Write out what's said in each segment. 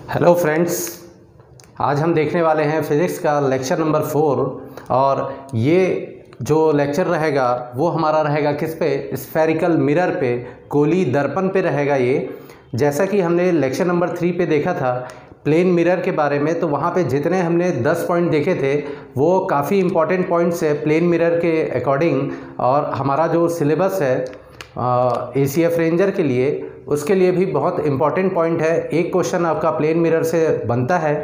Hello friends, आज हम देखने वाले हैं फिज़िक्स का लेक्चर नंबर 4। और ये जो लेक्चर रहेगा वो हमारा रहेगा किस पे, स्फेरिकल मिरर पे, गोली दर्पण पे रहेगा ये। जैसा कि हमने लेक्चर नंबर 3 पे देखा था प्लेन मिरर के बारे में, तो वहाँ पे जितने हमने 10 पॉइंट देखे थे वो काफ़ी इंपॉर्टेंट पॉइंट्स है प्लेन मिरर के अकॉर्डिंग। और हमारा जो सिलेबस है ACF रेंजर के लिए, उसके लिए भी बहुत इम्पॉर्टेंट पॉइंट है। एक क्वेश्चन आपका प्लेन मिरर से बनता है,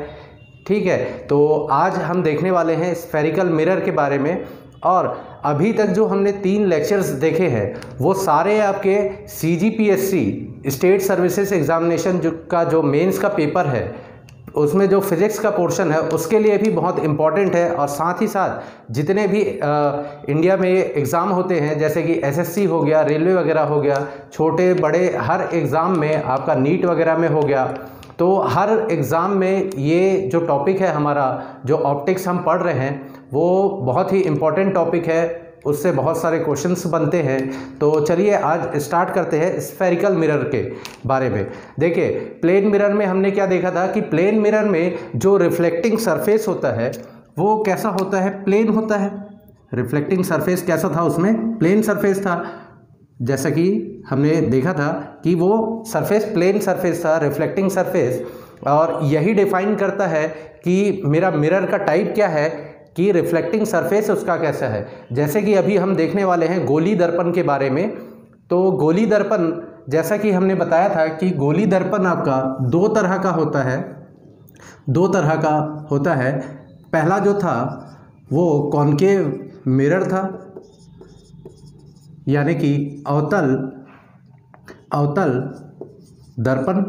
ठीक है। तो आज हम देखने वाले हैं स्फेरिकल मिरर के बारे में। और अभी तक जो हमने 3 लेक्चर्स देखे हैं वो सारे आपके CGPSC स्टेट सर्विसेज एग्जामिनेशन का जो मेंस का पेपर है उसमें जो फिज़िक्स का पोर्शन है उसके लिए भी बहुत इम्पॉर्टेंट है। और साथ ही साथ जितने भी इंडिया में एग्ज़ाम होते हैं जैसे कि SSC हो गया, रेलवे वगैरह हो गया, छोटे बड़े हर एग्ज़ाम में, आपका नीट वगैरह में हो गया, तो हर एग्ज़ाम में ये जो टॉपिक है हमारा, जो ऑप्टिक्स हम पढ़ रहे हैं वो बहुत ही इम्पॉर्टेंट टॉपिक है, उससे बहुत सारे क्वेश्चंस बनते हैं। तो चलिए आज स्टार्ट करते हैं स्फेरिकल मिरर के बारे में। देखिए प्लेन मिरर में हमने क्या देखा था कि प्लेन मिरर में जो रिफ्लेक्टिंग सरफेस होता है वो कैसा होता है, प्लेन होता है। रिफ्लेक्टिंग सरफेस कैसा था, उसमें प्लेन सरफेस था। जैसा कि हमने देखा था कि वो सरफेस प्लेन सरफेस था, रिफ्लेक्टिंग सरफेस। और यही डिफाइन करता है कि मेरा मिरर का टाइप क्या है, कि रिफ्लेक्टिंग सरफेस उसका कैसा है। जैसे कि अभी हम देखने वाले हैं गोली दर्पण के बारे में। तो गोली दर्पण, जैसा कि हमने बताया था कि गोली दर्पण आपका 2 तरह का होता है, 2 तरह का होता है। पहला जो था वो कॉनकेव मिरर था, यानी कि अवतल दर्पण।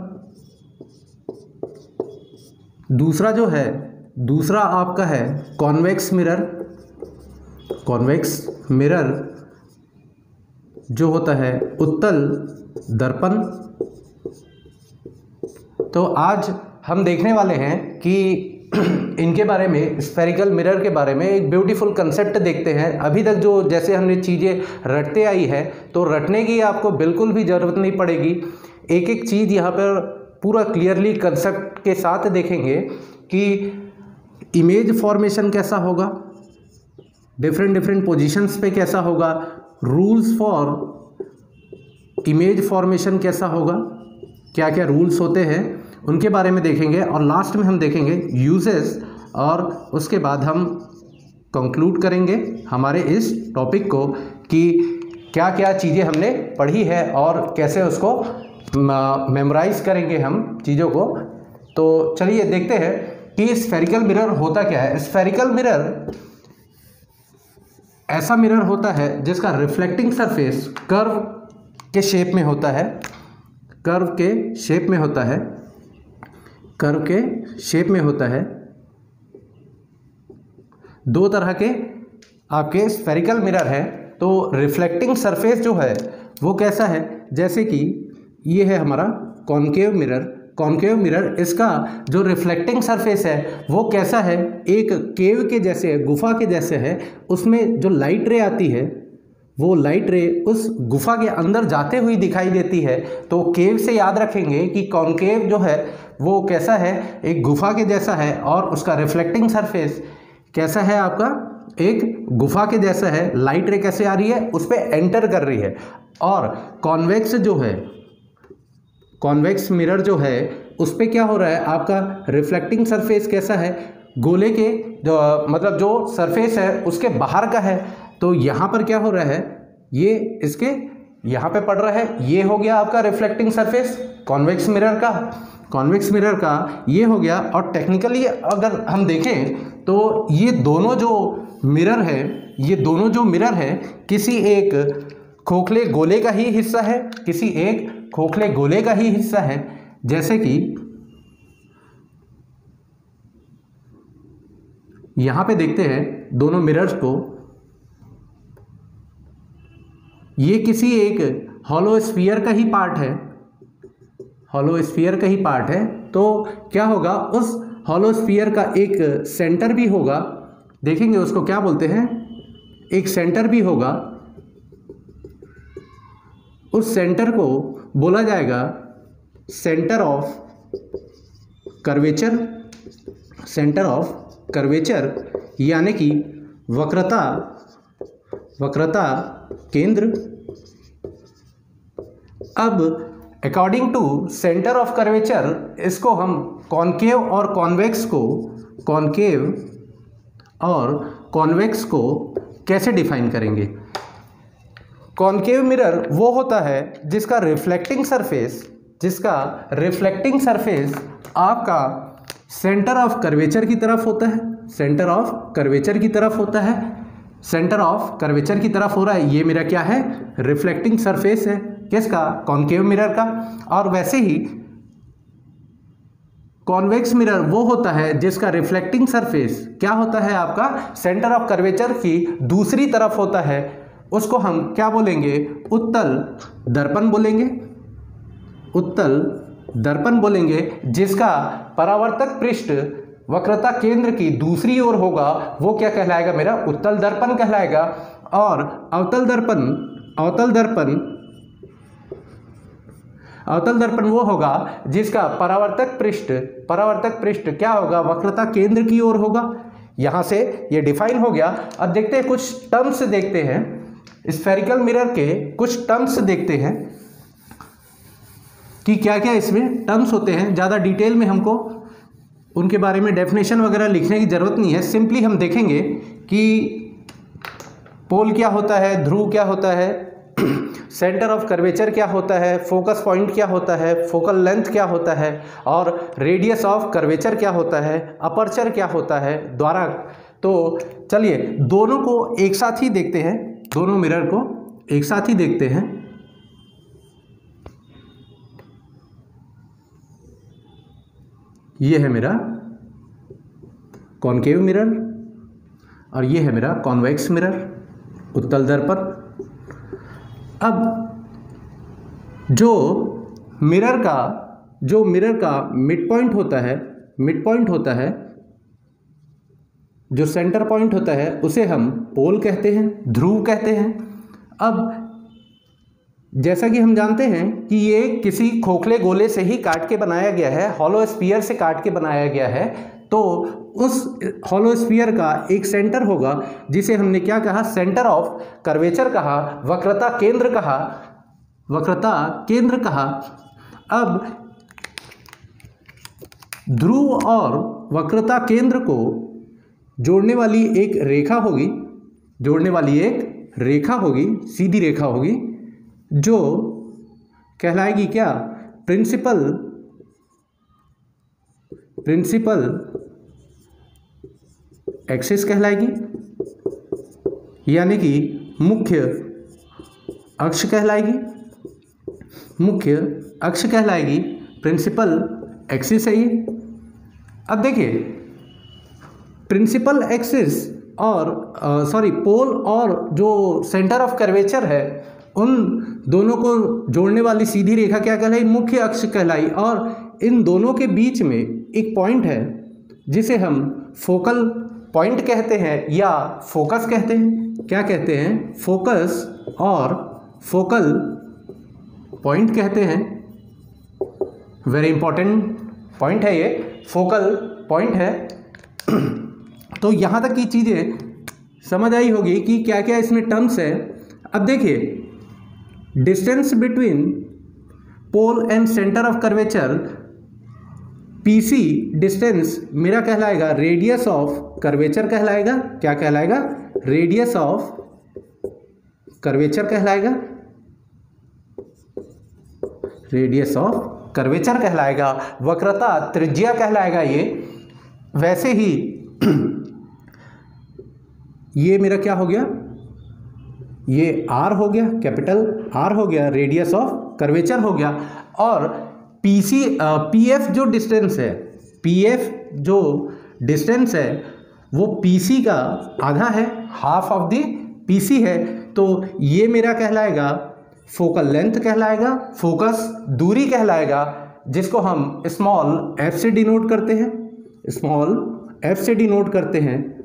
दूसरा आपका है कॉन्वेक्स मिरर। कॉन्वेक्स मिरर जो होता है उत्तल दर्पण। तो आज हम देखने वाले हैं कि इनके बारे में, स्फेरिकल मिरर के बारे में एक ब्यूटीफुल कंसेप्ट देखते हैं। अभी तक जो जैसे हमने चीज़ें रटते आई है तो रटने की आपको बिल्कुल भी ज़रूरत नहीं पड़ेगी। एक एक चीज़ यहाँ पर पूरा क्लियरली कंसेप्ट के साथ देखेंगे कि इमेज फॉर्मेशन कैसा होगा, डिफरेंट पोजीशंस पे कैसा होगा, रूल्स फॉर इमेज फॉर्मेशन कैसा होगा, क्या क्या रूल्स होते हैं उनके बारे में देखेंगे। और लास्ट में हम देखेंगे यूजेस, और उसके बाद हम कंक्लूड करेंगे हमारे इस टॉपिक को कि क्या क्या चीज़ें हमने पढ़ी है और कैसे उसको मेमोराइज करेंगे हम चीज़ों को। तो चलिए देखते हैं कि स्फेरिकल मिरर होता क्या है। स्फेरिकल मिरर ऐसा मिरर होता है जिसका रिफ्लेक्टिंग सरफेस कर्व के शेप में होता है, कर्व के शेप में होता है, कर्व के शेप में होता है। 2 तरह के आपके स्फेरिकल मिरर है। तो रिफ्लेक्टिंग सरफेस जो है वो कैसा है, जैसे कि ये है हमारा कॉनकेव मिरर। कॉनकेव मिरर, इसका जो रिफ्लेक्टिंग सरफेस है वो कैसा है, एक केव के जैसे है, गुफा के जैसे है। उसमें जो लाइट रे आती है वो लाइट रे उस गुफा के अंदर जाते हुई दिखाई देती है। तो केव से याद रखेंगे कि कॉनकेव जो है वो कैसा है, एक गुफा के जैसा है। और उसका रिफ्लेक्टिंग सरफेस कैसा है, आपका एक गुफा के जैसा है। लाइट रे कैसे आ रही है, उस पर एंटर कर रही है। और कॉन्वेक्स जो है, कॉन्वेक्स मिरर जो है उस पे क्या हो रहा है, आपका रिफ्लेक्टिंग सरफेस कैसा है, गोले के जो मतलब जो सरफेस है उसके बाहर का है। तो यहाँ पर क्या हो रहा है, ये इसके यहाँ पे पड़ रहा है, ये हो गया आपका रिफ्लेक्टिंग सरफेस कॉन्वेक्स मिरर का। कॉन्वेक्स मिरर का ये हो गया। और टेक्निकली अगर हम देखें तो ये दोनों जो मिरर है, ये दोनों जो मिरर है किसी एक खोखले गोले का ही हिस्सा है, किसी एक खोखले गोले का ही हिस्सा है। जैसे कि यहां पे देखते हैं दोनों मिरर्स को, ये किसी एक हॉलो स्फीयर का ही पार्ट है, हॉलो स्फीयर का ही पार्ट है। तो क्या होगा, उस हॉलो स्फीयर का एक सेंटर भी होगा, देखेंगे उसको क्या बोलते हैं, एक सेंटर भी होगा। उस सेंटर को बोला जाएगा centre of curvature, centre of curvature यानी कि वक्रता केंद्र। अब according to centre of curvature इसको हम कॉनकेव और कॉन्वेक्स को कैसे डिफाइन करेंगे। कॉनकेव मिरर वो होता है जिसका रिफ्लेक्टिंग सरफेस आपका सेंटर ऑफ कर्वेचर की तरफ होता है, सेंटर ऑफ कर्वेचर की तरफ हो रहा है। ये मेरा क्या है, रिफ्लेक्टिंग सरफेस है, किसका, कॉनकेव मिरर का। और वैसे ही कॉन्वेक्स मिरर वो होता है जिसका रिफ्लेक्टिंग सरफेस क्या होता है, आपका सेंटर ऑफ कर्वेचर की दूसरी तरफ होता है। उसको हम क्या बोलेंगे, उत्तल दर्पण बोलेंगे, जिसका परावर्तक पृष्ठ वक्रता केंद्र की दूसरी ओर होगा, वो क्या कहलाएगा, मेरा उत्तल दर्पण कहलाएगा। और अवतल दर्पण वो होगा जिसका परावर्तक पृष्ठ क्या होगा, वक्रता केंद्र की ओर होगा। यहां से ये डिफाइन हो गया। अब देखते हैं कुछ टर्म्स देखते हैं, स्फेरिकल मिरर के कुछ टर्म्स देखते हैं कि क्या क्या इसमें टर्म्स होते हैं। ज़्यादा डिटेल में हमको उनके बारे में डेफिनेशन वगैरह लिखने की ज़रूरत नहीं है। सिंपली हम देखेंगे कि पोल क्या होता है, ध्रुव क्या होता है, सेंटर ऑफ कर्वेचर क्या होता है, फोकस पॉइंट क्या होता है, फोकल लेंथ क्या होता है, और रेडियस ऑफ कर्वेचर क्या होता है, अपर्चर क्या होता है, द्वारा। तो चलिए दोनों को एक साथ ही देखते हैं, दोनों मिरर को एक साथ ही देखते हैं। ये है मेरा कॉनकेव मिरर और ये है मेरा कॉन्वेक्स मिरर, उत्तल दर्पण। अब जो मिरर का मिड पॉइंट होता है, जो सेंटर पॉइंट होता है, उसे हम पोल कहते हैं, ध्रुव कहते हैं। अब जैसा कि हम जानते हैं कि ये किसी खोखले गोले से ही काट के बनाया गया है, हॉलो स्फीयर से काट के बनाया गया है। तो उस हॉलो स्फीयर का एक सेंटर होगा जिसे हमने क्या कहा, सेंटर ऑफ कर्वेचर कहा, वक्रता केंद्र कहा। अब ध्रुव और वक्रता केंद्र को जोड़ने वाली एक रेखा होगी, सीधी रेखा होगी, जो कहलाएगी क्या, प्रिंसिपल एक्सिस कहलाएगी, यानी कि मुख्य अक्ष कहलाएगी, प्रिंसिपल एक्सिस है ये। अब देखिए प्रिंसिपल एक्सिस और पोल और जो सेंटर ऑफ कर्वेचर है, उन दोनों को जोड़ने वाली सीधी रेखा क्या कहलाई, मुख्य अक्ष कहलाई। और इन दोनों के बीच में एक पॉइंट है जिसे हम फोकल पॉइंट कहते हैं या फोकस कहते हैं। क्या कहते हैं, फोकस और फोकल पॉइंट कहते हैं। वेरी इंपॉर्टेंट पॉइंट है ये, फोकल पॉइंट है। तो यहाँ तक की चीज़ें समझ आई होगी कि क्या क्या इसमें टर्म्स है। अब देखिए distance between pole and centre of curvature, PC distance मेरा कहलाएगा रेडियस ऑफ कर्वेचर कहलाएगा। क्या कहलाएगा, रेडियस ऑफ कर्वेचर कहलाएगा, रेडियस ऑफ कर्वेचर कहलाएगा। वक्रता त्रिज्या कहलाएगा ये। वैसे ही ये मेरा क्या हो गया, ये आर हो गया, कैपिटल आर हो गया, रेडियस ऑफ कर्वेचर हो गया। और पीएफ जो डिस्टेंस है वो पीसी का आधा है, हाफ ऑफ द पीसी है। तो ये मेरा कहलाएगा फोकल लेंथ कहलाएगा, फोकस दूरी कहलाएगा, जिसको हम स्मॉल एफ से डिनोट करते हैं।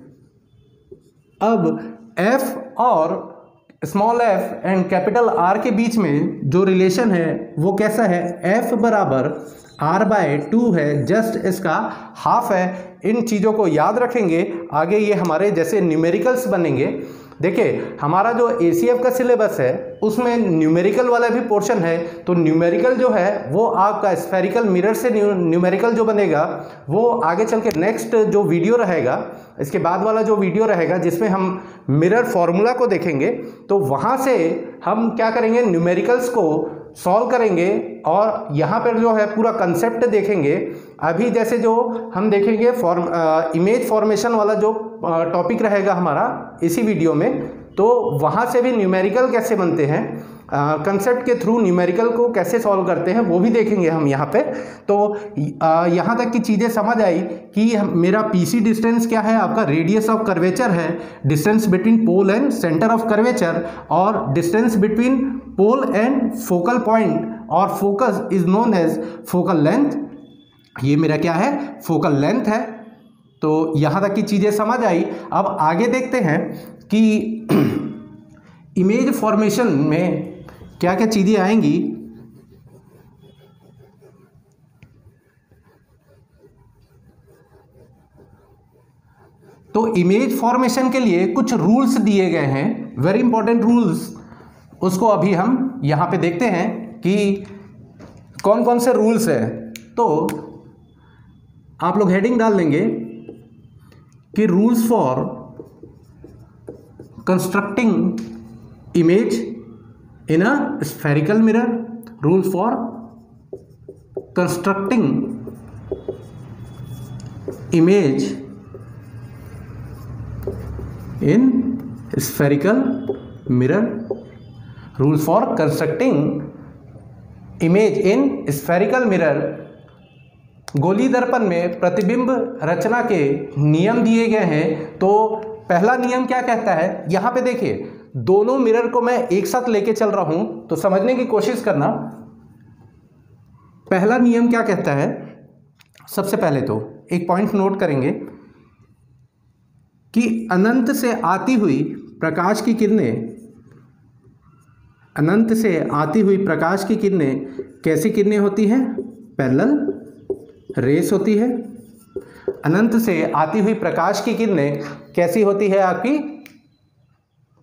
अब एफ और small F and capital R के बीच में जो रिलेशन है वो कैसा है, एफ बराबर r/2 है, जस्ट इसका हाफ है। इन चीज़ों को याद रखेंगे, आगे ये हमारे जैसे न्यूमेरिकल्स बनेंगे। देखिए हमारा जो ACF का सिलेबस है उसमें न्यूमेरिकल वाला भी पोर्शन है, तो न्यूमेरिकल जो है वो आपका स्फेरिकल मिरर से न्यूमेरिकल जो बनेगा वो आगे चल के नेक्स्ट जो वीडियो रहेगा, इसके बाद वाला जो वीडियो रहेगा जिसमें हम मिरर फॉर्मूला को देखेंगे, तो वहाँ से हम क्या करेंगे, न्यूमेरिकल्स को सॉल्व करेंगे और यहाँ पर जो है पूरा कंसेप्ट देखेंगे। अभी जैसे जो हम देखेंगे इमेज फॉर्मेशन वाला जो टॉपिक रहेगा हमारा इसी वीडियो में, तो वहाँ से भी न्यूमेरिकल कैसे बनते हैं, कंसेप्ट के थ्रू न्यूमेरिकल को कैसे सॉल्व करते हैं वो भी देखेंगे हम यहाँ पे। तो यहाँ तक की चीज़ें समझ आई कि मेरा PC डिस्टेंस क्या है, आपका रेडियस ऑफ कर्वेचर है, distance between pole and centre of curvature, और distance between pole and focal point और focus is known as focal length. ये मेरा क्या है, फोकल लेंथ है। तो यहाँ तक की चीज़ें समझ आई। अब आगे देखते हैं कि इमेज फॉर्मेशन में क्या क्या चीज़ें आएंगी। तो इमेज फॉर्मेशन के लिए कुछ रूल्स दिए गए हैं, वेरी इंपॉर्टेंट रूल्स, उसको अभी हम यहाँ पे देखते हैं कि कौन कौन से रूल्स हैं। तो आप लोग हेडिंग डाल देंगे कि rules for constructing image in a spherical mirror, rules for constructing image in spherical mirror, rules for constructing image in spherical mirror. गोली दर्पण में प्रतिबिंब रचना के नियम दिए गए हैं। तो पहला नियम क्या कहता है, यहाँ पे देखिए दोनों मिरर को मैं एक साथ लेके चल रहा हूं, तो समझने की कोशिश करना। पहला नियम क्या कहता है, सबसे पहले तो एक पॉइंट नोट करेंगे कि अनंत से आती हुई प्रकाश की किरणें, अनंत से आती हुई प्रकाश की किरणें कैसी किरणें होती हैं, पैरेलल रेस होती है। अनंत से आती हुई प्रकाश की किरणें कैसी होती है, आपकी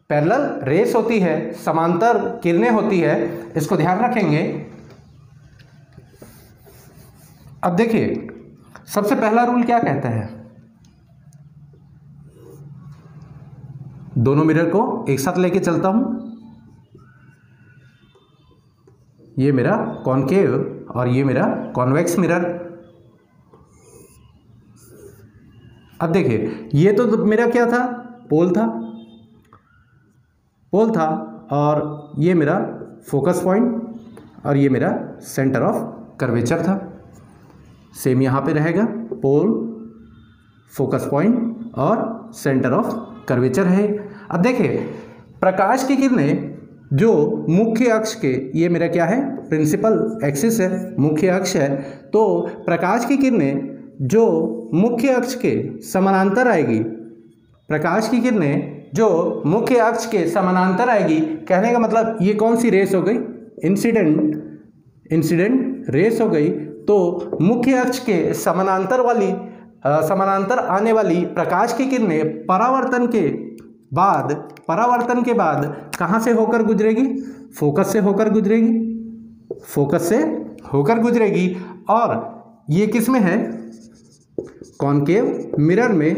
पैरेलल रेस होती है, समांतर किरणें होती है, इसको ध्यान रखेंगे। अब देखिए सबसे पहला रूल क्या कहता है, दोनों मिरर को एक साथ लेके चलता हूं, ये मेरा कॉनकेव और ये मेरा कॉन्वेक्स मिरर। अब देखिए ये तो मेरा क्या था, पोल था और ये मेरा फोकस पॉइंट और ये मेरा सेंटर ऑफ कर्वेचर था। सेम यहाँ पे रहेगा, पोल, फोकस पॉइंट और सेंटर ऑफ कर्वेचर है। अब देखिए प्रकाश की किरणें जो मुख्य अक्ष के, ये मेरा क्या है, प्रिंसिपल एक्सिस है, मुख्य अक्ष है, तो प्रकाश की किरणें जो मुख्य अक्ष के समानांतर आएगी, प्रकाश की किरणें जो मुख्य अक्ष के समानांतर आएगी, कहने का मतलब ये कौन सी रेस हो गई, इंसिडेंट रेस हो गई। तो मुख्य अक्ष के समानांतर आने वाली प्रकाश की किरणें परावर्तन के बाद कहाँ से होकर गुजरेगी, फोकस से होकर गुजरेगी। और ये किस में है, कॉनकेव मिरर में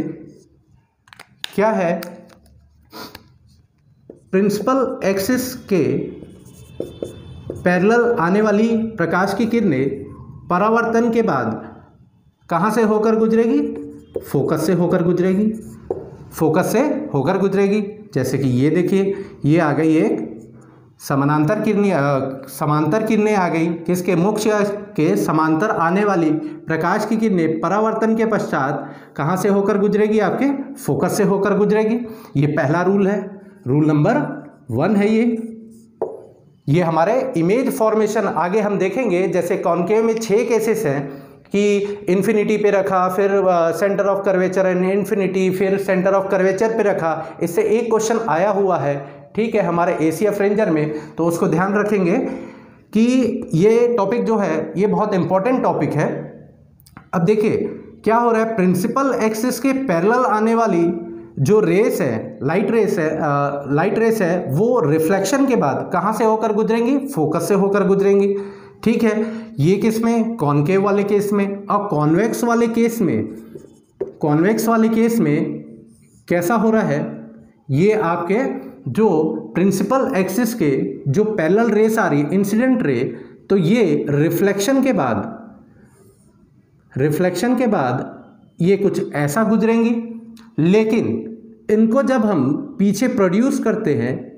क्या है, प्रिंसिपल एक्सिस के पैरेलल आने वाली प्रकाश की किरणें परावर्तन के बाद कहाँ से होकर गुजरेगी, फोकस से होकर गुजरेगी। जैसे कि ये देखिए, ये आ गई एक समांतर किरणें आ गई, किसके, मुख्य के समांतर आने वाली प्रकाश की किरणें परावर्तन के पश्चात कहाँ से होकर गुजरेगी, आपके फोकस से होकर गुजरेगी। ये पहला रूल है, रूल नंबर 1 है ये हमारे इमेज फॉर्मेशन। आगे हम देखेंगे जैसे कॉनकेव में 6 केसेस हैं कि इन्फिनिटी पे रखा, फिर centre of curvature and infinity, फिर सेंटर ऑफ कर्वेचर पे रखा। इससे एक क्वेश्चन आया हुआ है ठीक है, हमारे ACF रेंजर में, तो उसको ध्यान रखेंगे कि ये टॉपिक जो है ये बहुत इंपॉर्टेंट टॉपिक है। अब देखिए क्या हो रहा है, प्रिंसिपल एक्सिस के पैरेलल आने वाली जो रेस है, लाइट रेस है, वो रिफ्लेक्शन के बाद कहाँ से होकर गुजरेंगी, फोकस से होकर गुजरेंगी। ठीक है, ये किस में, कॉनकेव वाले केस में। और कॉन्वेक्स वाले केस में कैसा हो रहा है, ये आपके जो प्रिंसिपल एक्सिस के जो पैरेलल रेस आ रही है, इंसिडेंट रे, तो ये रिफ्लेक्शन के बाद ये कुछ ऐसा गुजरेंगी। लेकिन इनको जब हम पीछे प्रोड्यूस करते हैं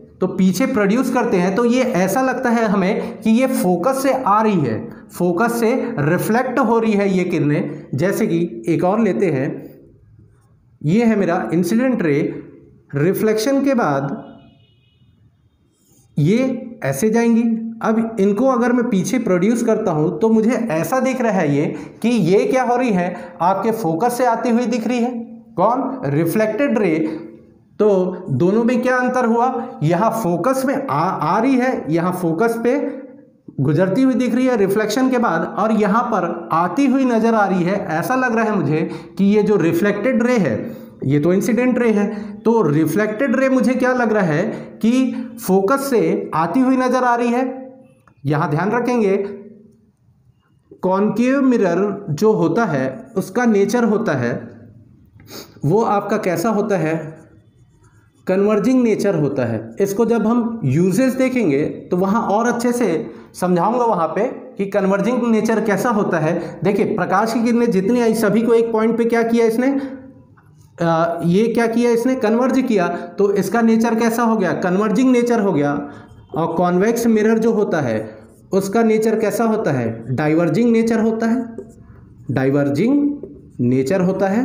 तो ये ऐसा लगता है हमें कि ये फोकस से आ रही है, फोकस से रिफ्लेक्ट हो रही है ये किरणें। जैसे कि एक और लेते हैं, ये है मेरा इंसिडेंट रे, रिफ्लेक्शन के बाद ये ऐसे जाएंगी। अब इनको अगर मैं पीछे प्रोड्यूस करता हूं तो मुझे ऐसा दिख रहा है ये कि ये क्या हो रही है, आपके फोकस से आती हुई दिख रही है। कौन, रिफ्लेक्टेड रे। तो दोनों में क्या अंतर हुआ, यहां फोकस में आ रही है, यहां फोकस पे गुजरती हुई दिख रही है रिफ्लेक्शन के बाद, और यहां पर आती हुई नजर आ रही है। ऐसा लग रहा है मुझे कि ये जो रिफ्लेक्टेड रे है, ये तो इंसिडेंट रे है, तो रिफ्लेक्टेड रे मुझे क्या लग रहा है कि फोकस से आती हुई नजर आ रही है। यहां ध्यान रखेंगे, कॉनकेव मिरर जो होता है उसका नेचर होता है, वो आपका कैसा होता है, कन्वर्जिंग नेचर होता है। इसको जब हम यूजेस देखेंगे तो वहाँ और अच्छे से समझाऊंगा वहाँ पे कि कन्वर्जिंग नेचर कैसा होता है। देखिए प्रकाश की किरणें जितनी आई सभी को एक पॉइंट पे क्या किया इसने, ये क्या किया इसने, कन्वर्ज किया, तो इसका नेचर कैसा हो गया, कन्वर्जिंग नेचर हो गया। और कॉन्वेक्स मिरर जो होता है उसका नेचर कैसा होता है, डाइवर्जिंग नेचर होता है, डाइवर्जिंग नेचर होता है।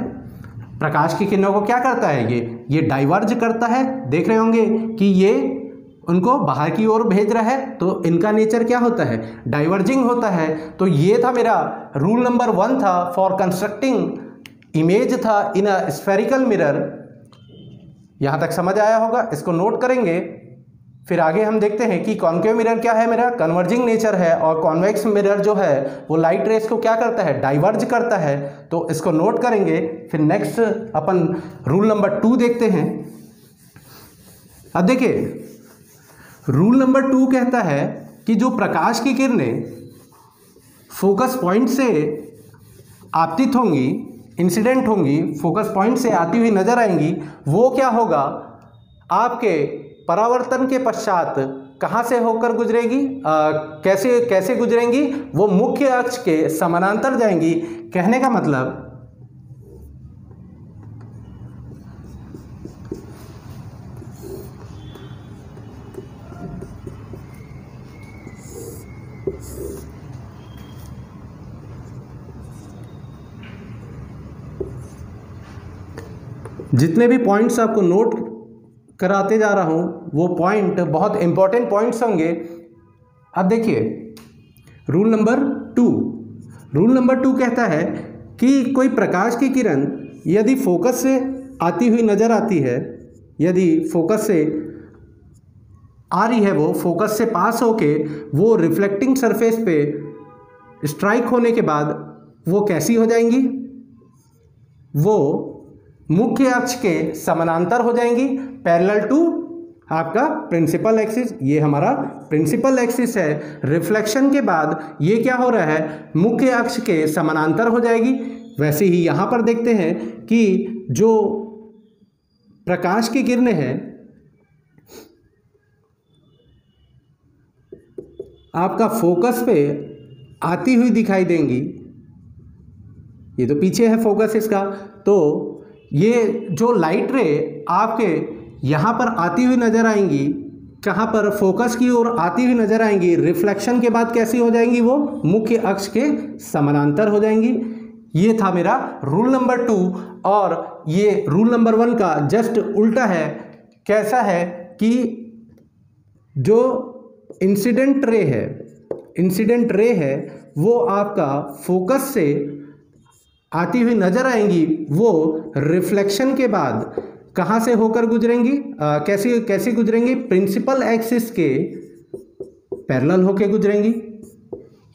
प्रकाश की किरणों को क्या करता है, ये डाइवर्ज करता है। देख रहे होंगे कि ये उनको बाहर की ओर भेज रहा है, तो इनका नेचर क्या होता है, डाइवर्जिंग होता है। तो ये था मेरा रूल नंबर 1 था फॉर कंस्ट्रक्टिंग इमेज था इन अ स्फेरिकल मिरर। यहाँ तक समझ आया होगा, इसको नोट करेंगे। फिर आगे हम देखते हैं कि कॉनकेव मिरर क्या है, मेरा कन्वर्जिंग नेचर है, और कॉन्वेक्स मिरर जो है वो लाइट रेस को क्या करता है, डाइवर्ज करता है। तो इसको नोट करेंगे। फिर नेक्स्ट अपन रूल नंबर 2 देखते हैं। अब देखिए रूल नंबर 2 कहता है कि जो प्रकाश की किरणें फोकस पॉइंट से आपतित होंगी, इंसिडेंट होंगी, फोकस पॉइंट से आती हुई नजर आएंगी, वो क्या होगा, आपके परावर्तन के पश्चात कहाँ से होकर गुजरेगी, कैसे गुजरेंगी, वो मुख्य अक्ष के समानांतर जाएंगी। कहने का मतलब जितने भी पॉइंट्स आपको नोट कराते जा रहा हूँ वो पॉइंट बहुत इंपॉर्टेंट पॉइंट्स होंगे। अब देखिए रूल नंबर 2 कहता है कि कोई प्रकाश की किरण यदि फोकस से आती हुई नज़र आती है, यदि फोकस से आ रही है, वो फोकस से पास होके वो रिफ्लेक्टिंग सरफेस पे स्ट्राइक होने के बाद वो कैसी हो जाएंगी, वो मुख्य अक्ष के समानांतर हो जाएंगी, पैरेलल टू आपका प्रिंसिपल एक्सिस। ये हमारा प्रिंसिपल एक्सिस है। रिफ्लेक्शन के बाद ये क्या हो रहा है, मुख्य अक्ष के समानांतर हो जाएगी। वैसे ही यहाँ पर देखते हैं कि जो प्रकाश की किरणें हैं आपका फोकस पे आती हुई दिखाई देंगी। ये तो पीछे है फोकस इसका, तो ये जो लाइट रे आपके यहाँ पर आती हुई नज़र आएंगी, कहाँ पर, फोकस की ओर आती हुई नज़र आएंगी। रिफ्लेक्शन के बाद कैसी हो जाएंगी, वो मुख्य अक्ष के समानांतर हो जाएंगी। ये था मेरा रूल नंबर 2, और ये रूल नंबर 1 का जस्ट उल्टा है। कैसा है कि जो इंसिडेंट रे है वो आपका फोकस से आती हुई नजर आएंगी, वो रिफ्लेक्शन के बाद कहाँ से होकर गुजरेंगी, कैसे कैसे गुजरेंगी, प्रिंसिपल एक्सिस के पैरेलल होकर गुजरेंगी।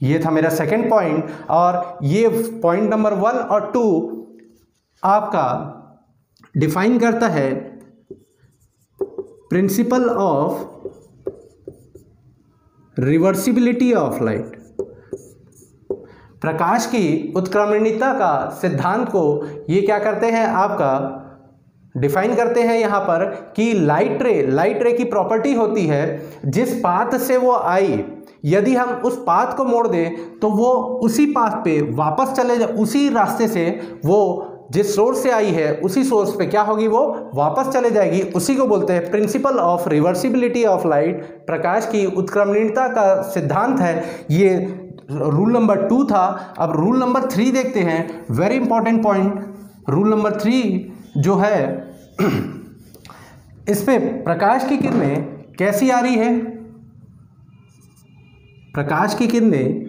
ये था मेरा सेकंड पॉइंट। और ये पॉइंट नंबर 1 और 2 आपका डिफाइन करता है principle of reversibility of light. प्रकाश की उत्क्रमणीयता का सिद्धांत को ये क्या करते हैं, आपका डिफाइन करते हैं यहाँ पर कि लाइट रे की प्रॉपर्टी होती है जिस पाथ से वो आई, यदि हम उस पाथ को मोड़ दें तो वो उसी पाथ पे वापस चले जाए, उसी रास्ते से वो जिस सोर्स से आई है उसी सोर्स पे क्या होगी, वो वापस चले जाएगी। उसी को बोलते हैं principle of reversibility of light. प्रकाश की उत्क्रमणीयता का सिद्धांत है ये। रूल नंबर 2 था। अब रूल नंबर 3 देखते हैं, very important point. Rule number 3 जो है इस पे प्रकाश की किरणें कैसी आ रही है, प्रकाश की किरणें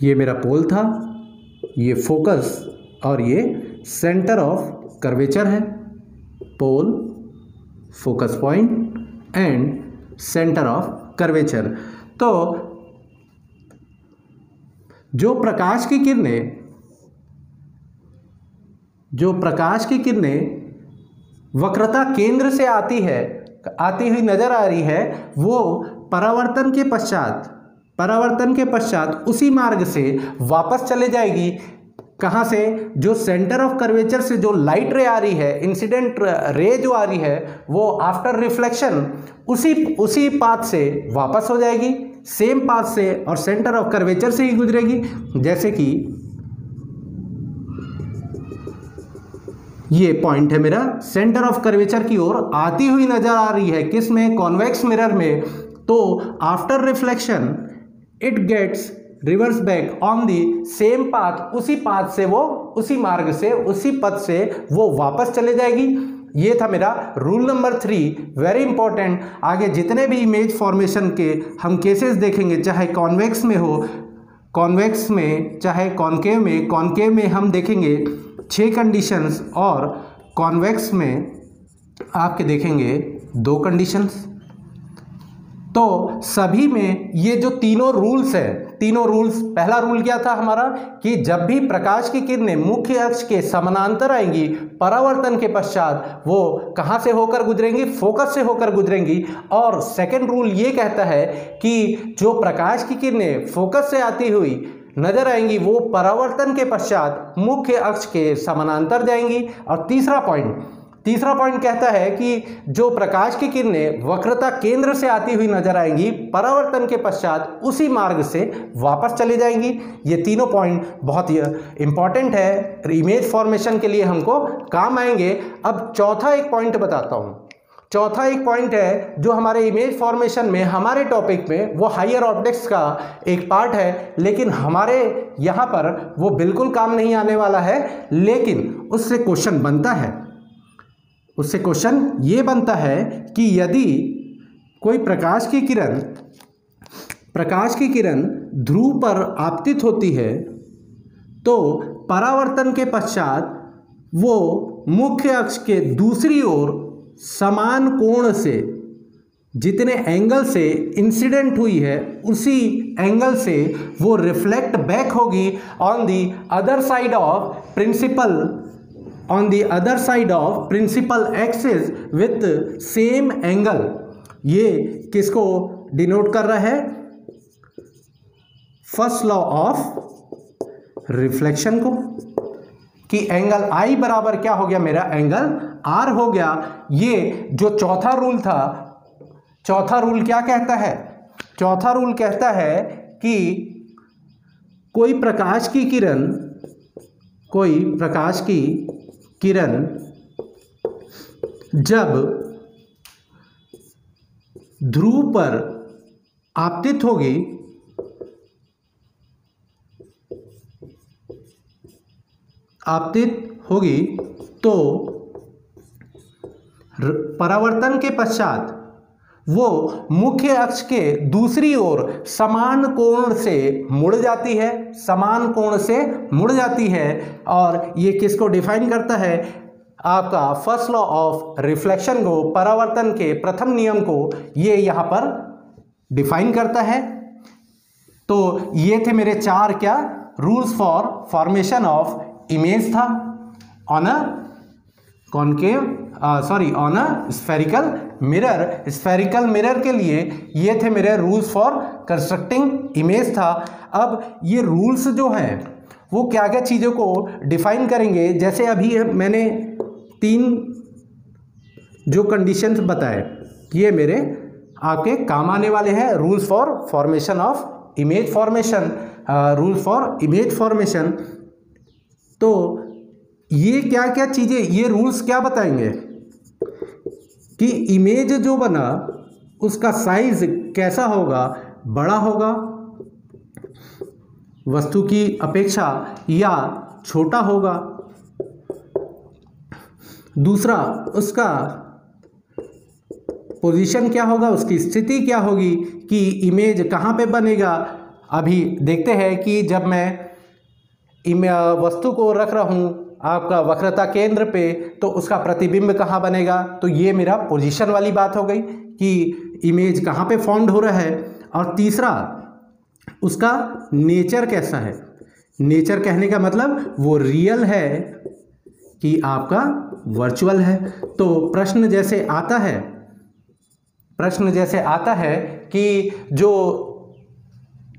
ये मेरा पोल था, ये फोकस और ये सेंटर ऑफ कर्वेचर है। Pole, focus point and centre of curvature. तो जो प्रकाश की किरणें वक्रता केंद्र से आती हुई नजर आ रही है, वो परावर्तन के पश्चात उसी मार्ग से वापस चले जाएगी। कहाँ से, जो सेंटर ऑफ कर्वेचर से जो लाइट रे आ रही है, इंसिडेंट रे जो आ रही है, वो आफ्टर रिफ्लेक्शन उसी पाथ से वापस हो जाएगी, सेम पाथ से और सेंटर ऑफ कर्वेचर से ही गुजरेगी। जैसे कि ये पॉइंट है मेरा, सेंटर ऑफ कर्वेचर की ओर आती हुई नजर आ रही है, किस में, कॉन्वेक्स मिरर में। तो after reflection it gets reverse back on the same path, उसी पाथ से वो, उसी मार्ग से, उसी पथ से वो वापस चले जाएगी। ये था मेरा रूल नंबर 3, वेरी इंपॉर्टेंट। आगे जितने भी इमेज फॉर्मेशन के हम केसेस देखेंगे, चाहे कॉन्वेक्स में हो, कॉन्वेक्स में, चाहे कॉन्केव में हम देखेंगे 6 कंडीशंस, और कॉन्वेक्स में आपके देखेंगे 2 कंडीशंस। तो सभी में ये जो तीनों रूल्स है, तीनों रूल्स, पहला रूल क्या था हमारा कि जब भी प्रकाश की किरणें मुख्य अक्ष के समानांतर आएंगी, परावर्तन के पश्चात वो कहाँ से होकर गुजरेंगी, फोकस से होकर गुजरेंगी। और सेकंड रूल ये कहता है कि जो प्रकाश की किरणें फोकस से आती हुई नजर आएंगी, वो परावर्तन के पश्चात मुख्य अक्ष के समानांतर जाएंगी। और तीसरा पॉइंट कहता है कि जो प्रकाश की किरणें वक्रता केंद्र से आती हुई नजर आएंगी, परावर्तन के पश्चात उसी मार्ग से वापस चली जाएंगी। ये तीनों पॉइंट बहुत ही इंपॉर्टेंट है, इमेज फॉर्मेशन के लिए हमको काम आएंगे। अब चौथा एक पॉइंट बताता हूँ। चौथा एक पॉइंट है जो हमारे इमेज फॉर्मेशन में, हमारे टॉपिक में, वो हायर ऑप्टिक्स का एक पार्ट है, लेकिन हमारे यहाँ पर वो बिल्कुल काम नहीं आने वाला है। लेकिन उससे क्वेश्चन ये बनता है कि यदि कोई प्रकाश की किरण ध्रुव पर आपतित होती है, तो परावर्तन के पश्चात वो मुख्य अक्ष के दूसरी ओर समान कोण से, जितने एंगल से इंसिडेंट हुई है, उसी एंगल से वो रिफ्लेक्ट बैक होगी on the other side of principal axis with same angle. ये किसको डिनोट कर रहा है, फर्स्ट लॉ ऑफ रिफ्लेक्शन को, कि एंगल आई बराबर क्या हो गया, मेरा एंगल आर हो गया। ये जो चौथा रूल था, चौथा रूल क्या कहता है, चौथा रूल कहता है कि कोई प्रकाश की किरण जब ध्रुव पर आपतित होगी, तो परावर्तन के पश्चात वो मुख्य अक्ष के दूसरी ओर समान कोण से मुड़ जाती है, समान कोण से मुड़ जाती है। और ये किसको डिफाइन करता है? आपका फर्स्ट लॉ ऑफ रिफ्लेक्शन को, परावर्तन के प्रथम नियम को ये यहाँ पर डिफाइन करता है। तो ये थे मेरे 4 क्या rules for formation of image था on a on a spherical mirror. Spherical mirror के लिए ये थे मेरे रूल्स फॉर कंस्ट्रक्टिंग इमेज था। अब ये रूल्स जो हैं वो क्या क्या चीज़ों को डिफाइन करेंगे, जैसे अभी मैंने 3 जो कंडीशंस बताए ये मेरे आपके काम आने वाले हैं। Rules for formation of image formation, rules for image formation. तो ये क्या क्या चीज़ें, ये रूल्स क्या बताएंगे कि इमेज जो बना उसका साइज कैसा होगा, बड़ा होगा वस्तु की अपेक्षा या छोटा होगा। दूसरा, उसका पोजीशन क्या होगा, उसकी स्थिति क्या होगी कि इमेज कहाँ पे बनेगा। अभी देखते हैं कि जब मैं वस्तु को रख रहा हूँ आपका वक्रता केंद्र पे, तो उसका प्रतिबिंब कहाँ बनेगा। तो ये मेरा पोजीशन वाली बात हो गई कि इमेज कहाँ पे फॉर्म्ड हो रहा है। और तीसरा, उसका नेचर कैसा है। नेचर कहने का मतलब वो रियल है कि आपका वर्चुअल है। तो प्रश्न जैसे आता है कि जो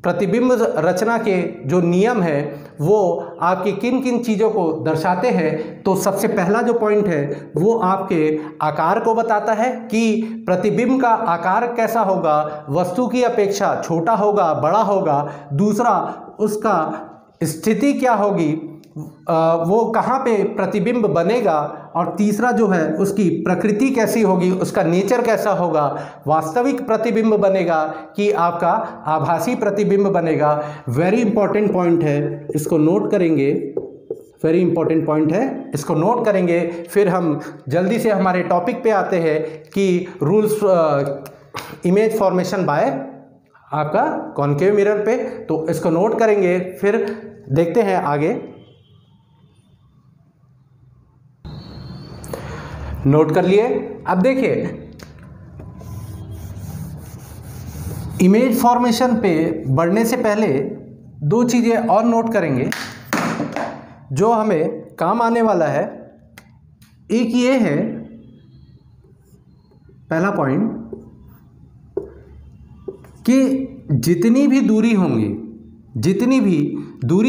प्रतिबिंब रचना के जो नियम है वो आपकी किन किन चीज़ों को दर्शाते हैं, तो सबसे पहला जो पॉइंट है वो आपके आकार को बताता है कि प्रतिबिंब का आकार कैसा होगा, वस्तु की अपेक्षा छोटा होगा, बड़ा होगा। दूसरा, उसका स्थिति क्या होगी, वो कहाँ पे प्रतिबिंब बनेगा। और तीसरा जो है उसकी प्रकृति कैसी होगी, उसका नेचर कैसा होगा, वास्तविक प्रतिबिंब बनेगा कि आपका आभासी प्रतिबिंब बनेगा। वेरी इंपॉर्टेंट पॉइंट है, इसको नोट करेंगे। वेरी इंपॉर्टेंट पॉइंट है, इसको नोट करेंगे। फिर हम जल्दी से हमारे टॉपिक पे आते हैं कि रूल्स इमेज फॉर्मेशन बाय आपका कॉनकेव मिरर पे। तो इसको नोट करेंगे, फिर देखते हैं आगे। नोट कर लिए। अब देखिए, इमेज फॉर्मेशन पे बढ़ने से पहले 2 चीज़ें और नोट करेंगे जो हमें काम आने वाला है। एक ये है, पहला पॉइंट, कि जितनी भी दूरी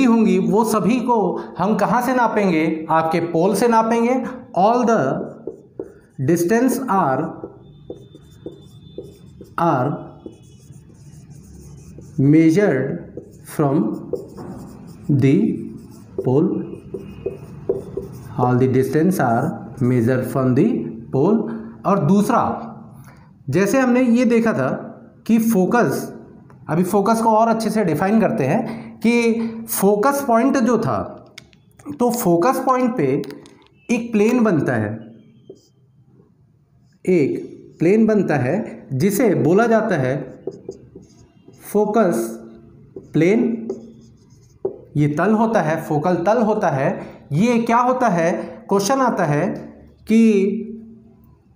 होंगी वो सभी को हम कहाँ से नापेंगे, आपके पोल से नापेंगे। All the distance are measured from the pole. All the distance are measured from the pole. और दूसरा, जैसे हमने ये देखा था कि फोकस, अभी फोकस को और अच्छे से डिफाइन करते हैं कि फोकस पॉइंट जो था, तो फोकस पॉइंट पे एक प्लेन बनता है जिसे बोला जाता है फोकस प्लेन। ये तल होता है, फोकल तल होता है। ये क्या होता है, क्वेश्चन आता है कि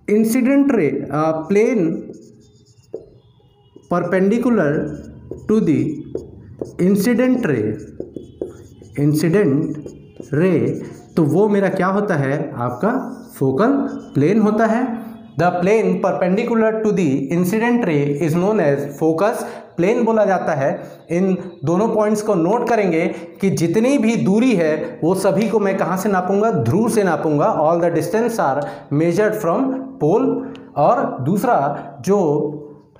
incident ray plane perpendicular to the incident ray, तो वो मेरा क्या होता है, आपका फोकल प्लेन होता है। The plane perpendicular to the incident ray is known as focus plane बोला जाता है। इन दोनों पॉइंट्स को नोट करेंगे कि जितनी भी दूरी है वो सभी को मैं कहाँ से नापूंगा, ध्रुव से नापूंगा। All the distance are measured from pole. और दूसरा, जो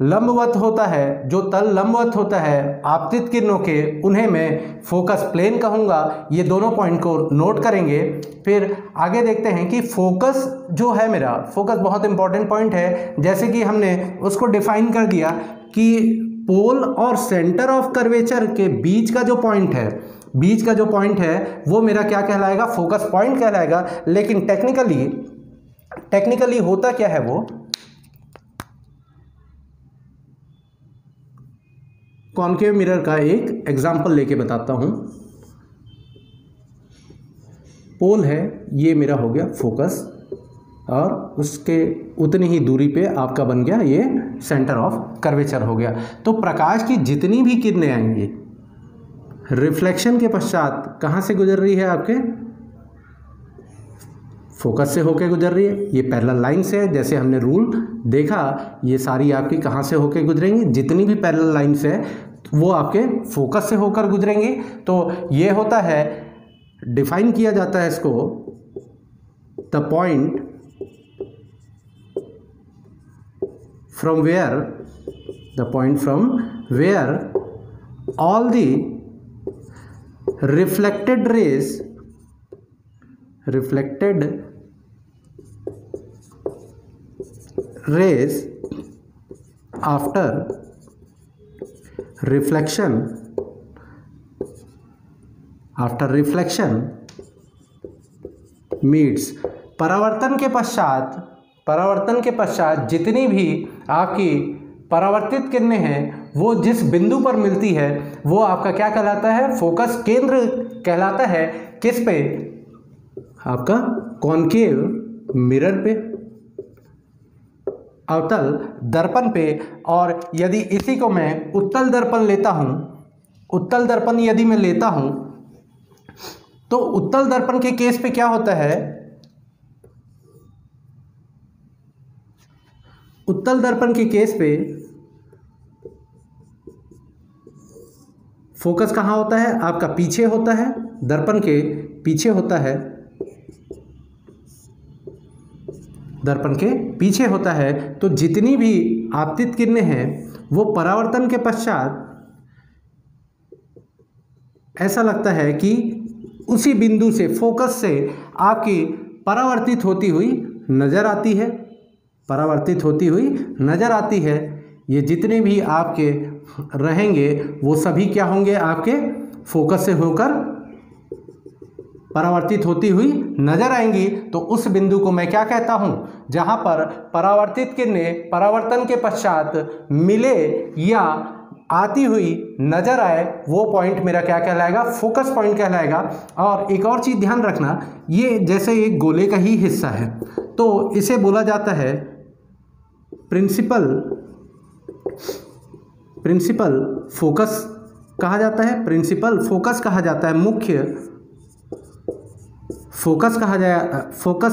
लंबवत होता है, जो तल लंबवत होता है आपतित किरणों के, उन्हें मैं फोकस प्लेन कहूँगा। ये दोनों पॉइंट को नोट करेंगे। फिर आगे देखते हैं कि फोकस जो है मेरा, फोकस बहुत इंपॉर्टेंट पॉइंट है। जैसे कि हमने उसको डिफाइन कर दिया कि पोल और सेंटर ऑफ कर्वेचर के बीच का जो पॉइंट है वो मेरा क्या कहलाएगा, फोकस पॉइंट कहलाएगा। लेकिन टेक्निकली होता क्या है, वो कॉनकेव मिरर का एक एग्जांपल लेके बताता हूँ। पोल है, ये मेरा हो गया फोकस, और उसके उतनी ही दूरी पे आपका बन गया ये सेंटर ऑफ कर्वेचर हो गया। तो प्रकाश की जितनी भी किरणें आएंगी रिफ्लेक्शन के पश्चात कहाँ से गुजर रही है, आपके फोकस से होके गुजर रही है। ये पैरेलल लाइन से है, जैसे हमने रूल देखा, ये सारी आपकी कहाँ से होके गुजरेंगी, जितनी भी पैरेलल लाइन से है वो आपके फोकस से होकर गुजरेंगी। तो ये होता है, डिफाइन किया जाता है इसको, the point from where all the reflected rays after reflection meets परावर्तन के पश्चात जितनी भी आपकी परावर्तित किरणें हैं वो जिस बिंदु पर मिलती है वो आपका क्या कहलाता है, फोकस केंद्र कहलाता है। किस पे, आपका कॉनकेव मिरर पे, अवतल दर्पण पे। और यदि इसी को मैं उत्तल दर्पण लेता हूं, उत्तल दर्पण यदि मैं लेता हूं तो उत्तल दर्पण के केस पे क्या होता है, उत्तल दर्पण के केस पे फोकस कहाँ होता है, आपका पीछे होता है, दर्पण के पीछे होता है, दर्पण के पीछे होता है। तो जितनी भी आपतित किरणें हैं वो परावर्तन के पश्चात ऐसा लगता है कि उसी बिंदु से, फोकस से आपकी परावर्तित होती हुई नजर आती है, परावर्तित होती हुई नजर आती है। ये जितने भी आपके रहेंगे वो सभी क्या होंगे, आपके फोकस से होकर परावर्तित होती हुई नजर आएंगी। तो उस बिंदु को मैं क्या कहता हूं, जहां पर परावर्तित किरणें परावर्तन के पश्चात मिले या आती हुई नजर आए, वो पॉइंट मेरा क्या कहलाएगा, फोकस पॉइंट कहलाएगा। और एक और चीज ध्यान रखना, ये जैसे एक गोले का ही हिस्सा है तो इसे बोला जाता है प्रिंसिपल फोकस कहा जाता है, प्रिंसिपल फोकस कहा जाता है, मुख्य फोकस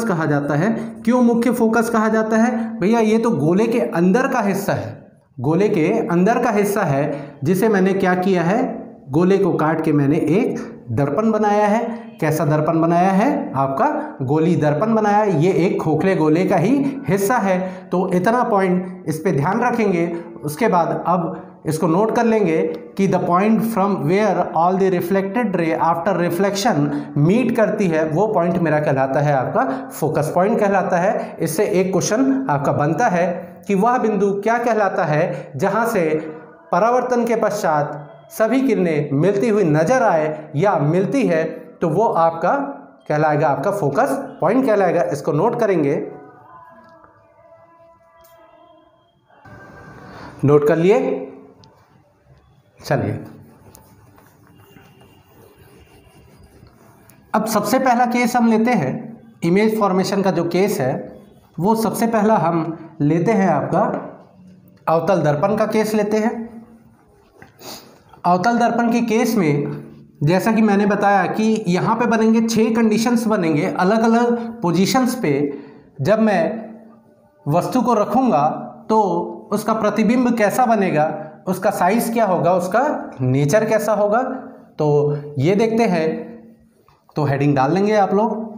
कहा जाता है। क्यों मुख्य फोकस कहा जाता है, भैया ये तो गोले के अंदर का हिस्सा है, गोले के अंदर का हिस्सा है जिसे मैंने क्या किया है, गोले को काट के मैंने एक दर्पण बनाया है। कैसा दर्पण बनाया है, आपका गोली दर्पण बनाया है। ये एक खोखले गोले का ही हिस्सा है। तो इतना पॉइंट इस पे ध्यान रखेंगे। उसके बाद अब इसको नोट कर लेंगे कि the point from where all the reflected ray after reflection meet करती है, वो पॉइंट मेरा कहलाता है, आपका फोकस पॉइंट कहलाता है। इससे एक क्वेश्चन आपका बनता है कि वह बिंदु क्या कहलाता है जहां से परावर्तन के पश्चात सभी किरणें मिलती हुई नजर आए या मिलती है, तो वो आपका कहलाएगा, आपका फोकस पॉइंट कहलाएगा। इसको नोट करेंगे, नोट कर लिए। चलिए अब सबसे पहला केस हम लेते हैं, इमेज फॉर्मेशन का जो केस है वो सबसे पहला हम लेते हैं, आपका अवतल दर्पण का केस लेते हैं। अवतल दर्पण के केस में जैसा कि मैंने बताया कि यहाँ पे बनेंगे 6 कंडीशंस बनेंगे अलग अलग पोजीशंस पे। जब मैं वस्तु को रखूँगा तो उसका प्रतिबिंब कैसा बनेगा, उसका साइज क्या होगा, उसका नेचर कैसा होगा, तो ये देखते हैं। तो हेडिंग डाल लेंगे आप लोग,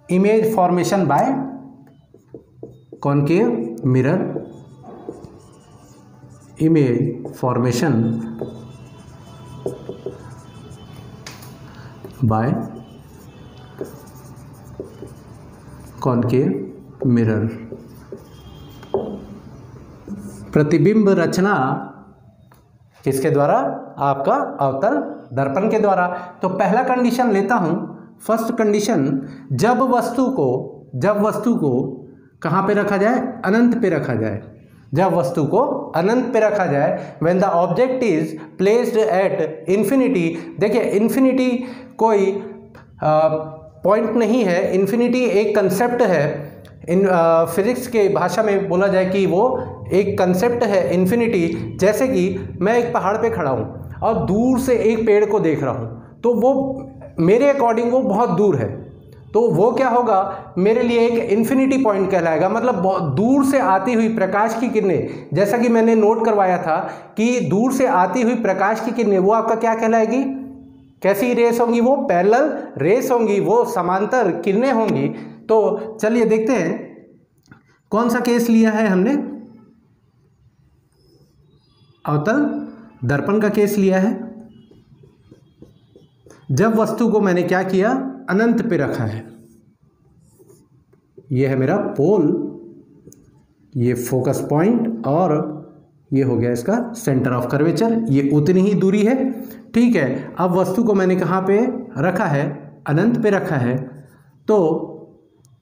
image formation by concave mirror, image formation by concave mirror. प्रतिबिंब रचना किसके द्वारा, आपका अवतल दर्पण के द्वारा। तो पहला कंडीशन लेता हूं, फर्स्ट कंडीशन, जब वस्तु को कहाँ पे रखा जाए, अनंत पे रखा जाए। जब वस्तु को अनंत पे रखा जाए, when the object is placed at infinity. देखिए इन्फिनिटी कोई पॉइंट नहीं है, इन्फिनिटी एक कंसेप्ट है। इन फिजिक्स के भाषा में बोला जाए कि वो एक कंसेप्ट है इन्फिनिटी। जैसे कि मैं एक पहाड़ पे खड़ा हूँ और दूर से एक पेड़ को देख रहा हूँ, तो वो मेरे अकॉर्डिंग वो बहुत दूर है, तो वो क्या होगा, मेरे लिए एक इन्फिनिटी पॉइंट कहलाएगा। मतलब बहुत दूर से आती हुई प्रकाश की किरणें, जैसा कि मैंने नोट करवाया था कि दूर से आती हुई प्रकाश की किरणें वो आपका क्या कहलाएगी, कैसी रेस होंगी, वो पैरेलल रेस होंगी, वो समांतर किरणें होंगी। तो चलिए देखते हैं कौन सा केस लिया है हमने, अवतल दर्पण का केस लिया है। जब वस्तु को मैंने क्या किया, अनंत पे रखा है। यह है मेरा पोल, ये फोकस पॉइंट, और ये हो गया इसका सेंटर ऑफ कर्वेचर, ये उतनी ही दूरी है। ठीक है, अब वस्तु को मैंने कहाँ पे रखा है, अनंत पे रखा है। तो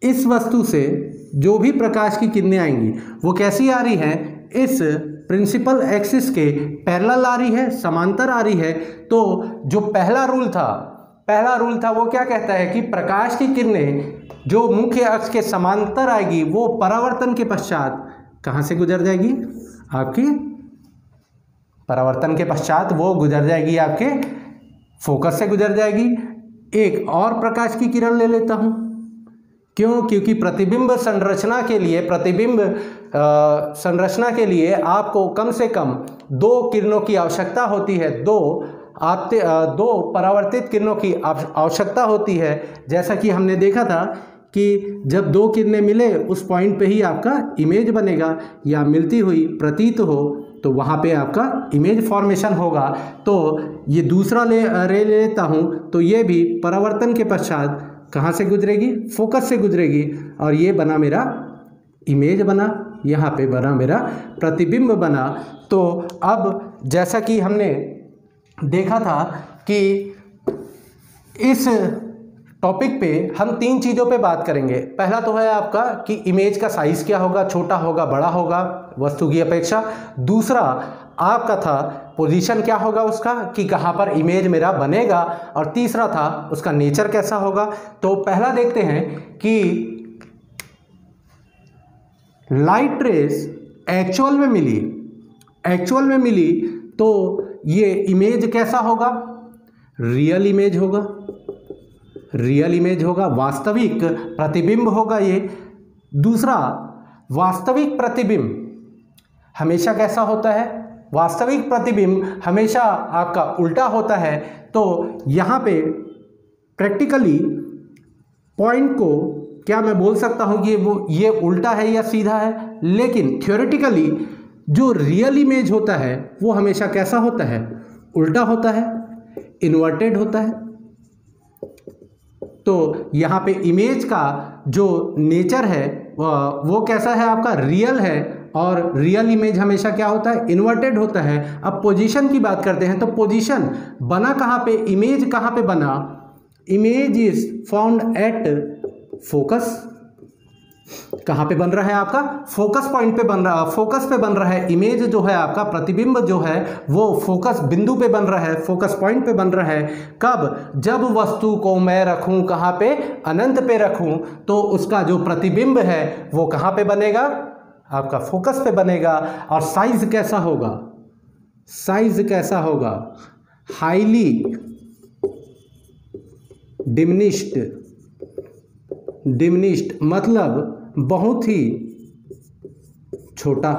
इस वस्तु से जो भी प्रकाश की किरणें आएंगी वो कैसी आ रही हैं, इस प्रिंसिपल एक्सिस के पैरेलल आ रही है, समांतर आ रही है। तो जो पहला रूल था वो क्या कहता है कि प्रकाश की किरणें जो मुख्य अक्ष के समांतर आएगी वो परावर्तन के पश्चात कहाँ से गुजर जाएगी, आपकी परावर्तन के पश्चात वो गुजर जाएगी आपके फोकस से गुजर जाएगी। एक और प्रकाश की किरण ले लेता हूँ, क्यों, क्योंकि प्रतिबिंब संरचना के लिए आपको कम से कम 2 किरणों की आवश्यकता होती है, दो परावर्तित किरणों की आवश्यकता होती है। जैसा कि हमने देखा था कि जब 2 किरणें मिले उस पॉइंट पे ही आपका इमेज बनेगा, या मिलती हुई प्रतीत हो तो वहाँ पे आपका इमेज फॉर्मेशन होगा। तो ये दूसरा ले लेता हूँ, तो ये भी परावर्तन के पश्चात कहाँ से गुजरेगी, फोकस से गुजरेगी, और ये बना मेरा इमेज बना, यहाँ पे बना मेरा प्रतिबिंब बना। तो अब जैसा कि हमने देखा था कि इस टॉपिक पे हम 3 चीज़ों पे बात करेंगे। पहला तो है आपका कि इमेज का साइज़ क्या होगा, छोटा होगा, बड़ा होगा वस्तु की अपेक्षा। दूसरा आपका था पोजीशन क्या होगा उसका, कि कहाँ पर इमेज मेरा बनेगा। और तीसरा था उसका नेचर कैसा होगा। तो पहला देखते हैं कि लाइट रेस एक्चुअल में मिली तो ये इमेज कैसा होगा, रियल इमेज होगा, वास्तविक प्रतिबिंब होगा ये। दूसरा, वास्तविक प्रतिबिंब हमेशा कैसा होता है, वास्तविक प्रतिबिंब हमेशा आपका उल्टा होता है। तो यहाँ पे प्रैक्टिकली पॉइंट को क्या मैं बोल सकता हूँ कि ये उल्टा है या सीधा है, लेकिन थ्योरेटिकली जो रियल इमेज होता है वो हमेशा कैसा होता है, उल्टा होता है, इन्वर्टेड होता है। तो यहाँ पे इमेज का जो नेचर है वो कैसा है, आपका रियल है, और रियल इमेज हमेशा क्या होता है, इन्वर्टेड होता है। अब पोजीशन की बात करते हैं, तो पोजीशन बना कहाँ पे, इमेज कहाँ पे बना, image is found at focus. कहाँ पे बन रहा है आपका, फोकस पॉइंट पे बन रहा, फोकस पे बन रहा है। इमेज जो है आपका प्रतिबिंब जो है वो फोकस बिंदु पे बन रहा है, फोकस पॉइंट पे बन रहा है। कब, जब वस्तु को मैं रखूं कहाँ पे, अनंत पे रखूं, तो उसका जो प्रतिबिंब है वो कहाँ पे बनेगा, आपका फोकस पे बनेगा। और साइज कैसा होगा, हाईली डिमिनिश्ड, मतलब बहुत ही छोटा।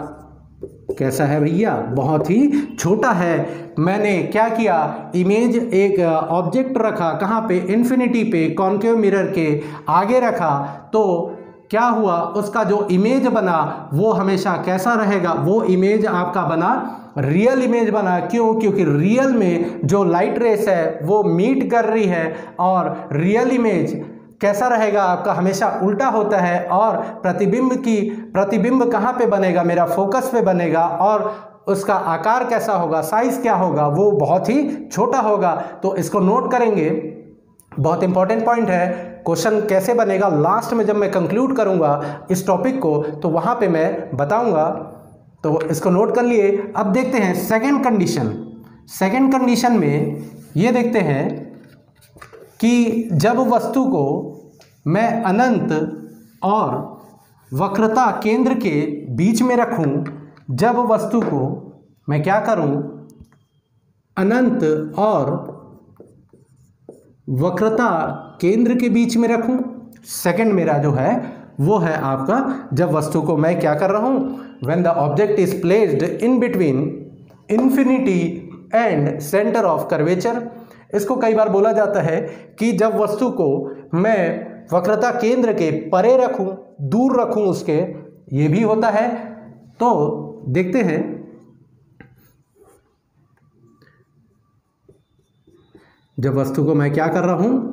कैसा है भैया, बहुत ही छोटा है। मैंने क्या किया, इमेज एक ऑब्जेक्ट रखा कहाँ पे, इन्फिनिटी पे, कॉन्केव मिरर के आगे रखा, तो क्या हुआ, उसका जो इमेज बना वो हमेशा कैसा रहेगा, वो इमेज आपका बना रियल इमेज बना। क्यों, क्योंकि रियल में जो लाइट रेस है वो मीट कर रही है, और रियल इमेज कैसा रहेगा आपका, हमेशा उल्टा होता है। और प्रतिबिंब कहाँ पे बनेगा, मेरा फोकस पे बनेगा, और उसका आकार कैसा होगा, साइज क्या होगा, वो बहुत ही छोटा होगा। तो इसको नोट करेंगे, बहुत इंपॉर्टेंट पॉइंट है। क्वेश्चन कैसे बनेगा, लास्ट में जब मैं कंक्लूड करूंगा इस टॉपिक को तो वहाँ पे मैं बताऊंगा। तो इसको नोट कर लिए। अब देखते हैं सेकंड कंडीशन। सेकंड कंडीशन में ये देखते हैं कि जब वस्तु को मैं अनंत और वक्रता केंद्र के बीच में रखूं, जब वस्तु को मैं क्या करूं, अनंत और वक्रता केंद्र के बीच में रखूं। सेकंड मेरा जो है वो है आपका, जब वस्तु को मैं क्या कर रहा हूं, when the object is placed in between infinity and centre of curvature. इसको कई बार बोला जाता है कि जब वस्तु को मैं वक्रता केंद्र के परे रखूं, दूर रखूं उसके, ये भी होता है। तो देखते हैं, जब वस्तु को मैं क्या कर रहा हूं,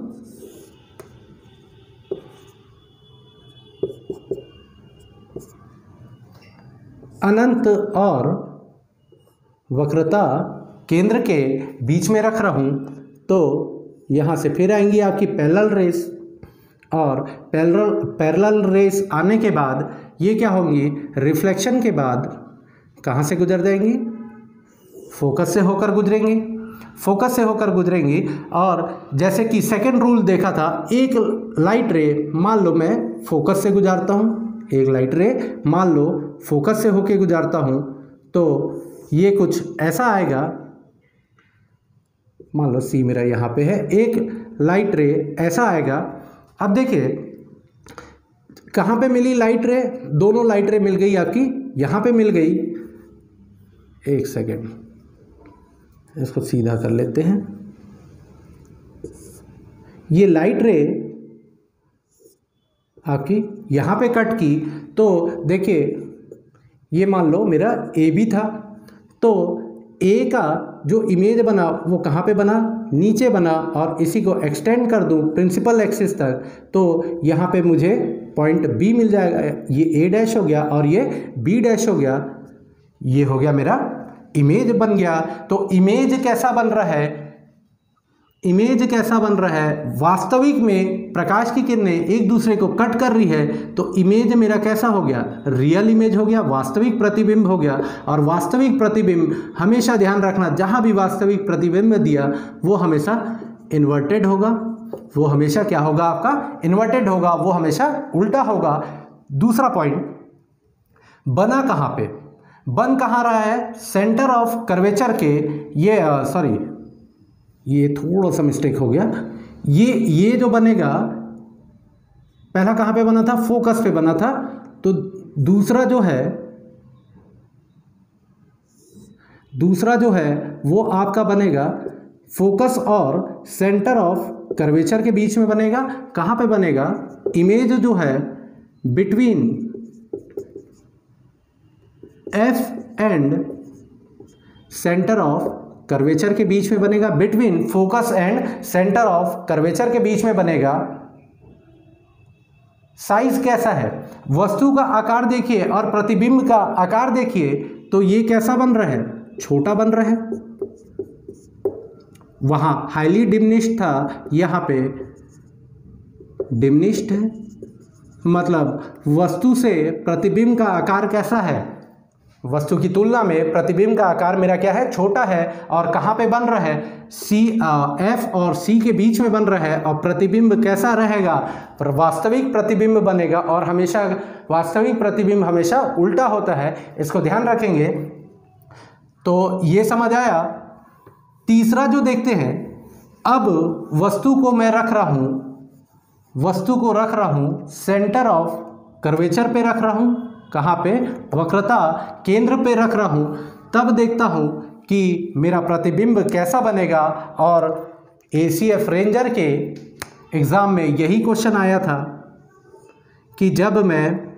अनंत और वक्रता केंद्र के बीच में रख रहा हूं, तो यहां से फिर आएंगी आपकी पैरेलल रेस, और पैरेलल रेस आने के बाद ये क्या होंगी, रिफ्लेक्शन के बाद कहाँ से गुजर जाएंगी, फोकस से होकर गुजरेंगी, फोकस से होकर गुजरेंगी। और जैसे कि सेकंड रूल देखा था, एक लाइट रे मान लो मैं फोकस से गुजारता हूँ, एक लाइट रे मान लो फोकस से होकर गुजारता हूँ, तो ये कुछ ऐसा आएगा। मान लो सी मेरा यहाँ पे है, एक लाइट रे ऐसा आएगा। अब देखिए कहाँ पे मिली लाइट रे, दोनों लाइट रे मिल गई आपकी, यहाँ पे मिल गई। एक सेकेंड, इसको सीधा कर लेते हैं। ये लाइट रे आपकी यहाँ पे कट की, तो देखिए ये मान लो मेरा ए बी था, तो ए का जो इमेज बना वो कहाँ पे बना, नीचे बना, और इसी को एक्सटेंड कर दूं प्रिंसिपल एक्सिस तक, तो यहाँ पे मुझे पॉइंट बी मिल जाएगा। ये ए डैश हो गया और ये बी डैश हो गया, ये हो गया मेरा इमेज बन गया। तो इमेज कैसा बन रहा है, इमेज कैसा बन रहा है, वास्तविक में प्रकाश की किरणें एक दूसरे को कट कर रही है, तो इमेज मेरा कैसा हो गया, रियल इमेज हो गया, वास्तविक प्रतिबिंब हो गया। और वास्तविक प्रतिबिंब हमेशा ध्यान रखना, जहाँ भी वास्तविक प्रतिबिंब दिया वो हमेशा इन्वर्टेड होगा, वो हमेशा क्या होगा आपका, इन्वर्टेड होगा, वो हमेशा उल्टा होगा। दूसरा पॉइंट, बना कहाँ पे, बन कहाँ रहा है, सेंटर ऑफ कर्वेचर के, ये सॉरी ये थोड़ा सा मिस्टेक हो गया, ये जो बनेगा, पहला कहाँ पे बना था, फोकस पे बना था, तो दूसरा जो है वो आपका बनेगा फोकस और सेंटर ऑफ कर्वेचर के बीच में बनेगा। कहाँ पे बनेगा, इमेज जो है between F and centre of curvature के बीच में बनेगा, between focus and centre of curvature के बीच में बनेगा। साइज कैसा है, वस्तु का आकार देखिए और प्रतिबिंब का आकार देखिए, तो ये कैसा बन रहा है, छोटा बन रहा है। वहां हाईली डिमिनिश्ड था, यहाँ पे डिमिनिश्ड है, मतलब वस्तु से प्रतिबिंब का आकार कैसा है, वस्तु की तुलना में प्रतिबिंब का आकार मेरा क्या है, छोटा है। और कहाँ पे बन रहा है, एफ और सी के बीच में बन रहा है। और प्रतिबिंब कैसा रहेगा, पर वास्तविक प्रतिबिंब बनेगा, और हमेशा वास्तविक प्रतिबिंब हमेशा उल्टा होता है, इसको ध्यान रखेंगे। तो ये समझ आया। तीसरा जो देखते हैं, अब वस्तु को मैं रख रहा हूँ, वस्तु को रख रहा हूँ सेंटर ऑफ कर्वेचर पे रख रहा हूँ, कहाँ पे, वक्रता केंद्र पे रख रहा हूँ, तब देखता हूँ कि मेरा प्रतिबिंब कैसा बनेगा। और ACF रेंजर के एग्ज़ाम में यही क्वेश्चन आया था कि जब मैं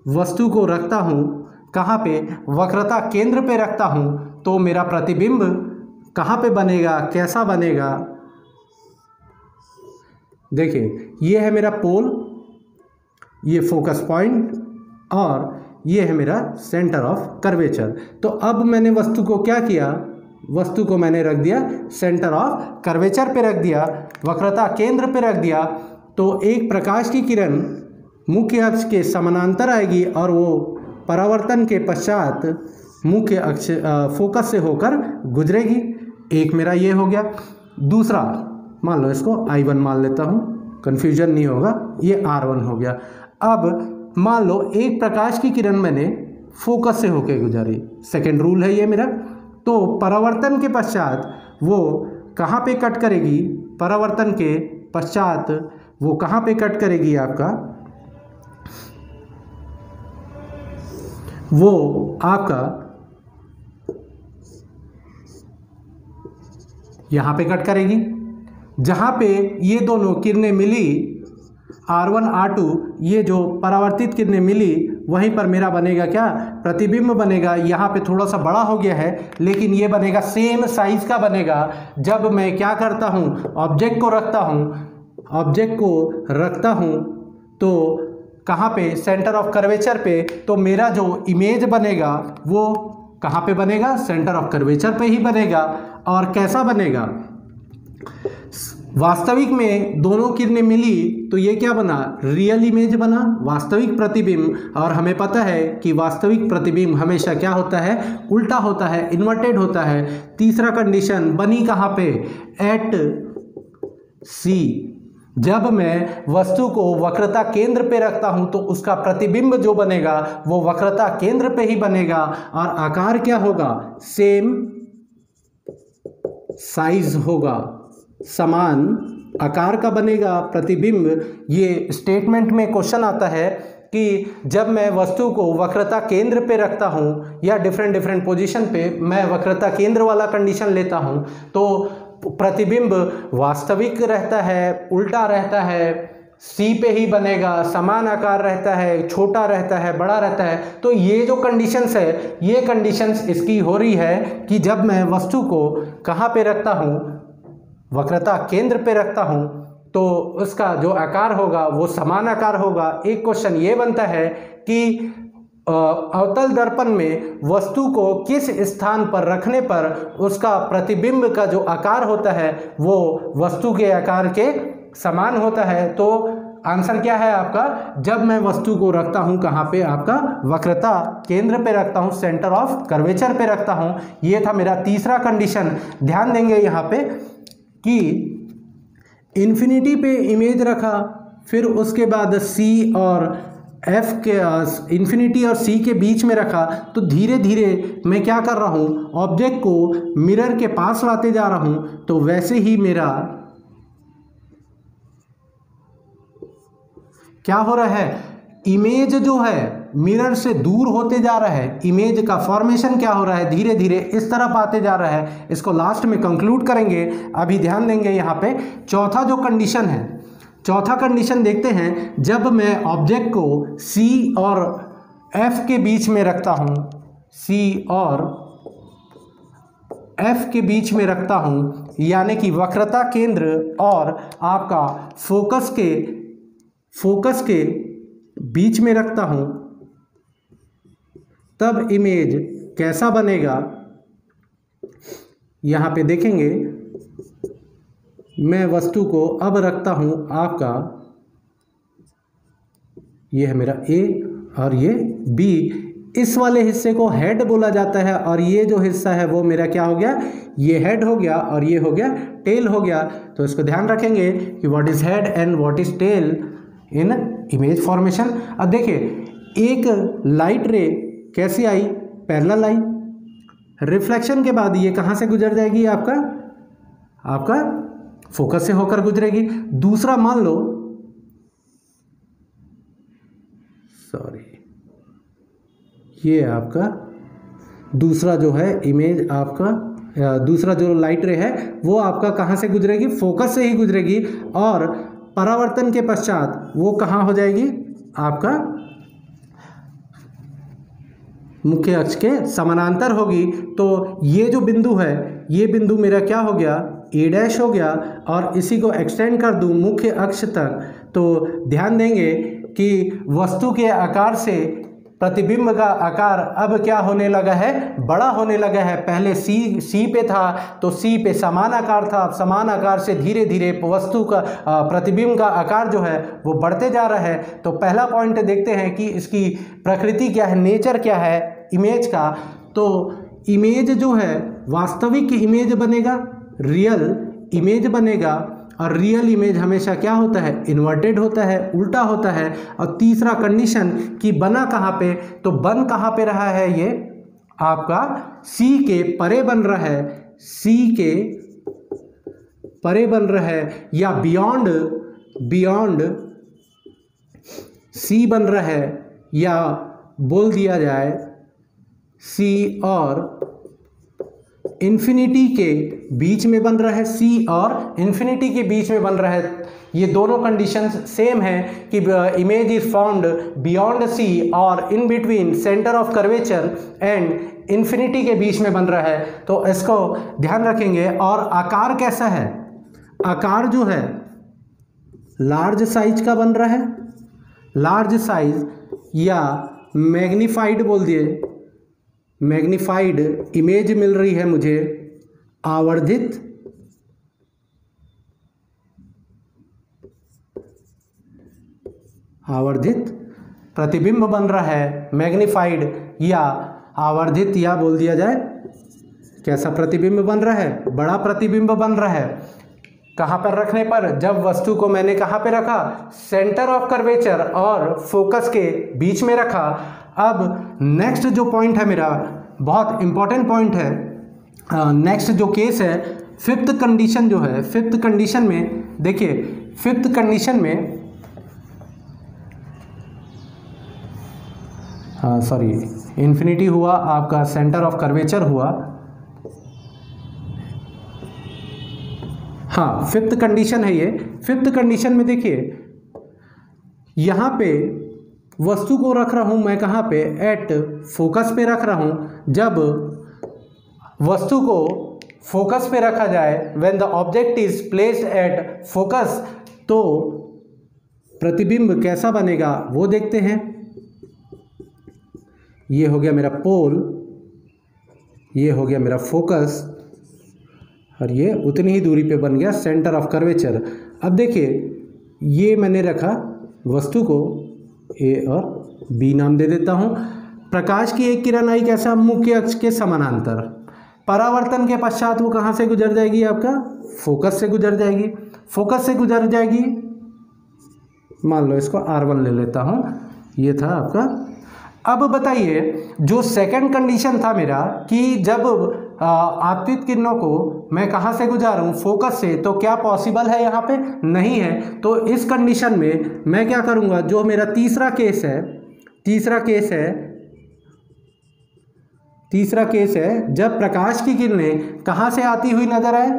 वस्तु को रखता हूँ कहाँ पे, वक्रता केंद्र पे रखता हूँ, तो मेरा प्रतिबिंब कहाँ पे बनेगा, कैसा बनेगा। देखिए ये है मेरा पोल, ये फोकस पॉइंट, और ये है मेरा सेंटर ऑफ कर्वेचर। तो अब मैंने वस्तु को क्या किया, वस्तु को मैंने रख दिया सेंटर ऑफ कर्वेचर पे रख दिया, वक्रता केंद्र पे रख दिया। तो एक प्रकाश की किरण मुख्य अक्ष के समानांतर आएगी और वो परावर्तन के पश्चात मुख्य अक्ष फोकस से होकर गुजरेगी। एक मेरा ये हो गया। दूसरा मान लो इसको I1 मान लेता हूँ, कन्फ्यूजन नहीं होगा, ये R1 हो गया। अब मान लो एक प्रकाश की किरण मैंने फोकस से होकर गुजारी, सेकेंड रूल है ये मेरा। तो परावर्तन के पश्चात वो कहाँ पे कट करेगी, परावर्तन के पश्चात वो कहाँ पे कट करेगी आपका, वो आपका यहाँ पे कट करेगी। जहाँ पे ये दोनों किरणें मिली, R1 R2, ये जो परावर्तित किरणें मिली, वहीं पर मेरा बनेगा क्या, प्रतिबिंब बनेगा। यहाँ पे थोड़ा सा बड़ा हो गया है, लेकिन ये बनेगा सेम साइज का बनेगा। जब मैं क्या करता हूँ, ऑब्जेक्ट को रखता हूँ तो कहाँ पे, सेंटर ऑफ कर्वेचर पे। तो मेरा जो इमेज बनेगा वो कहाँ पे बनेगा, सेंटर ऑफ कर्वेचर पे ही बनेगा। और कैसा बनेगा, वास्तविक में दोनों किरणें मिली तो ये क्या बना, रियल इमेज बना, वास्तविक प्रतिबिंब। और हमें पता है कि वास्तविक प्रतिबिंब हमेशा क्या होता है, उल्टा होता है, इन्वर्टेड होता है। तीसरा कंडीशन बनी कहाँ पे, एट सी। जब मैं वस्तु को वक्रता केंद्र पे रखता हूं तो उसका प्रतिबिंब जो बनेगा वो वक्रता केंद्र पे ही बनेगा। और आकार क्या होगा, सेम साइज होगा, समान आकार का बनेगा प्रतिबिंब। ये स्टेटमेंट में क्वेश्चन आता है कि जब मैं वस्तु को वक्रता केंद्र पे रखता हूँ या डिफरेंट पोजीशन पे, मैं वक्रता केंद्र वाला कंडीशन लेता हूँ तो प्रतिबिंब वास्तविक रहता है, उल्टा रहता है, सी पे ही बनेगा, समान आकार रहता है, छोटा रहता है, बड़ा रहता है। तो ये जो कंडीशंस है, ये कंडीशंस इसकी हो रही है कि जब मैं वस्तु को कहाँ पे रखता हूँ, वक्रता केंद्र पे रखता हूँ तो उसका जो आकार होगा वो समान आकार होगा। एक क्वेश्चन ये बनता है कि अवतल दर्पण में वस्तु को किस स्थान पर रखने पर उसका प्रतिबिंब का जो आकार होता है वो वस्तु के आकार के समान होता है। तो आंसर क्या है आपका, जब मैं वस्तु को रखता हूं कहाँ पे, आपका वक्रता केंद्र पे रखता हूं, सेंटर ऑफ कर्वेचर पे रखता हूं। ये था मेरा तीसरा कंडीशन। ध्यान देंगे यहाँ पे कि इन्फिनिटी पे इमेज रखा, फिर उसके बाद सी और एफ के इन्फिनिटी और सी के बीच में रखा, तो धीरे धीरे मैं क्या कर रहा हूँ, ऑब्जेक्ट को मिरर के पास लाते जा रहा हूँ। तो वैसे ही मेरा क्या हो रहा है, इमेज जो है मिरर से दूर होते जा रहा है। इमेज का फॉर्मेशन क्या हो रहा है, धीरे धीरे इस तरफ आते जा रहा है। इसको लास्ट में कंक्लूड करेंगे, अभी ध्यान देंगे यहाँ पे। चौथा जो कंडीशन है, चौथा कंडीशन देखते हैं। जब मैं ऑब्जेक्ट को सी और एफ के बीच में रखता हूँ, सी और एफ के बीच में रखता हूँ, यानी कि वक्रता केंद्र और आपका फोकस के बीच में रखता हूँ, तब इमेज कैसा बनेगा यहाँ पे देखेंगे। मैं वस्तु को अब रखता हूँ आपका, ये है मेरा ए और ये बी। इस वाले हिस्से को हेड बोला जाता है और ये जो हिस्सा है वो मेरा क्या हो गया, ये हेड हो गया और ये हो गया टेल हो गया। तो इसको ध्यान रखेंगे कि what is head and what is tail in image formation. अब देखिए एक लाइट रे कैसी आई, पैरेलल आई, रिफ्लेक्शन के बाद ये कहाँ से गुजर जाएगी, आपका फोकस से होकर गुजरेगी। दूसरा मान लो, सॉरी, ये आपका दूसरा जो है इमेज, आपका दूसरा जो लाइट रे है वो आपका कहाँ से गुजरेगी, फोकस से ही गुजरेगी। और परावर्तन के पश्चात वो कहाँ हो जाएगी, आपका मुख्य अक्ष के समानांतर होगी। तो ये जो बिंदु है, ये बिंदु मेरा क्या हो गया, ए डैश हो गया। और इसी को एक्सटेंड कर दूं मुख्य अक्ष तक, तो ध्यान देंगे कि वस्तु के आकार से प्रतिबिंब का आकार अब क्या होने लगा है, बड़ा होने लगा है। पहले सी पे था तो सी पे समान आकार था, अब समान आकार से धीरे धीरे वस्तु का प्रतिबिंब का आकार जो है वो बढ़ते जा रहा है। तो पहला पॉइंट देखते हैं कि इसकी प्रकृति क्या है, नेचर क्या है इमेज का। तो इमेज जो है वास्तविक इमेज बनेगा, रियल इमेज बनेगा, और रियल इमेज हमेशा क्या होता है, इन्वर्टेड होता है, उल्टा होता है। और तीसरा कंडीशन कि बना कहाँ पे, तो बन कहाँ पे रहा है, ये आपका सी के परे बन रहा है, सी के परे बन रहा है, या बियॉन्ड सी बन रहा है, या बोल दिया जाए सी और इन्फिनिटी के बीच में बन रहा है, सी और इन्फिनिटी के बीच में बन रहा है। ये दोनों कंडीशंस सेम है कि image is found beyond C और in between centre of curvature and infinity के बीच में बन रहा है। तो इसको ध्यान रखेंगे। और आकार कैसा है, आकार जो है लार्ज साइज का बन रहा है, लार्ज साइज या मैग्नीफाइड बोल दिए, मैग्नीफाइड इमेज मिल रही है मुझे, आवर्धित प्रतिबिंब बन रहा है, मैग्नीफाइड या आवर्धित, या बोल दिया जाए कैसा प्रतिबिंब बन रहा है, बड़ा प्रतिबिंब बन रहा है। कहाँ पर रखने पर, जब वस्तु को मैंने कहाँ पे रखा, सेंटर ऑफ कर्वेचर और फोकस के बीच में रखा। अब नेक्स्ट जो पॉइंट है मेरा, बहुत इंपॉर्टेंट पॉइंट है, नेक्स्ट जो केस है, फिफ्थ कंडीशन जो है, फिफ्थ कंडीशन में देखिए, फिफ्थ कंडीशन में सॉरी इन्फिनिटी हुआ, आपका सेंटर ऑफ कर्वेचर हुआ, हाँ फिफ्थ कंडीशन है ये। फिफ्थ कंडीशन में देखिए यहाँ पे वस्तु को रख रहा हूँ मैं कहाँ पे, एट फोकस पे रख रहा हूँ। जब वस्तु को फोकस पे रखा जाए, when the object is placed at focus, तो प्रतिबिंब कैसा बनेगा वो देखते हैं। ये हो गया मेरा पोल, ये हो गया मेरा फोकस, और ये उतनी ही दूरी पे बन गया सेंटर ऑफ कर्वेचर। अब देखिए ये मैंने रखा वस्तु को, ए और बी नाम दे देता हूँ। प्रकाश की एक किरण आई कैसा, मुख्य अक्ष के समानांतर, परावर्तन के पश्चात वो कहाँ से गुजर जाएगी, आपका फोकस से गुजर जाएगी, फोकस से गुजर जाएगी, मान लो इसको R1 ले लेता हूँ, ये था आपका। अब बताइए जो सेकंड कंडीशन था मेरा कि जब आपतित किरणों को मैं कहाँ से गुजारूं, फोकस से, तो क्या पॉसिबल है, यहाँ पे नहीं है। तो इस कंडीशन में मैं क्या करूँगा, जो मेरा तीसरा केस है, जब प्रकाश की किरणें कहाँ से आती हुई नजर आए,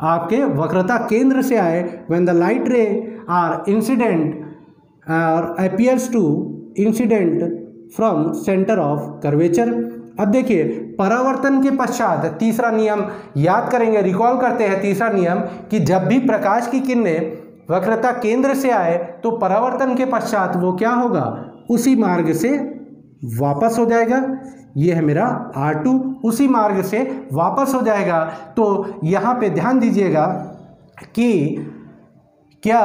आपके वक्रता केंद्र से आए, when the light ray are incident और appears to incident from centre of curvature. अब देखिए परावर्तन के पश्चात, तीसरा नियम याद करेंगे, रिकॉल करते हैं तीसरा नियम कि जब भी प्रकाश की किरणें वक्रता केंद्र से आए तो परावर्तन के पश्चात वो क्या होगा, उसी मार्ग से वापस हो जाएगा। ये है मेरा R2, उसी मार्ग से वापस हो जाएगा। तो यहाँ पे ध्यान दीजिएगा कि क्या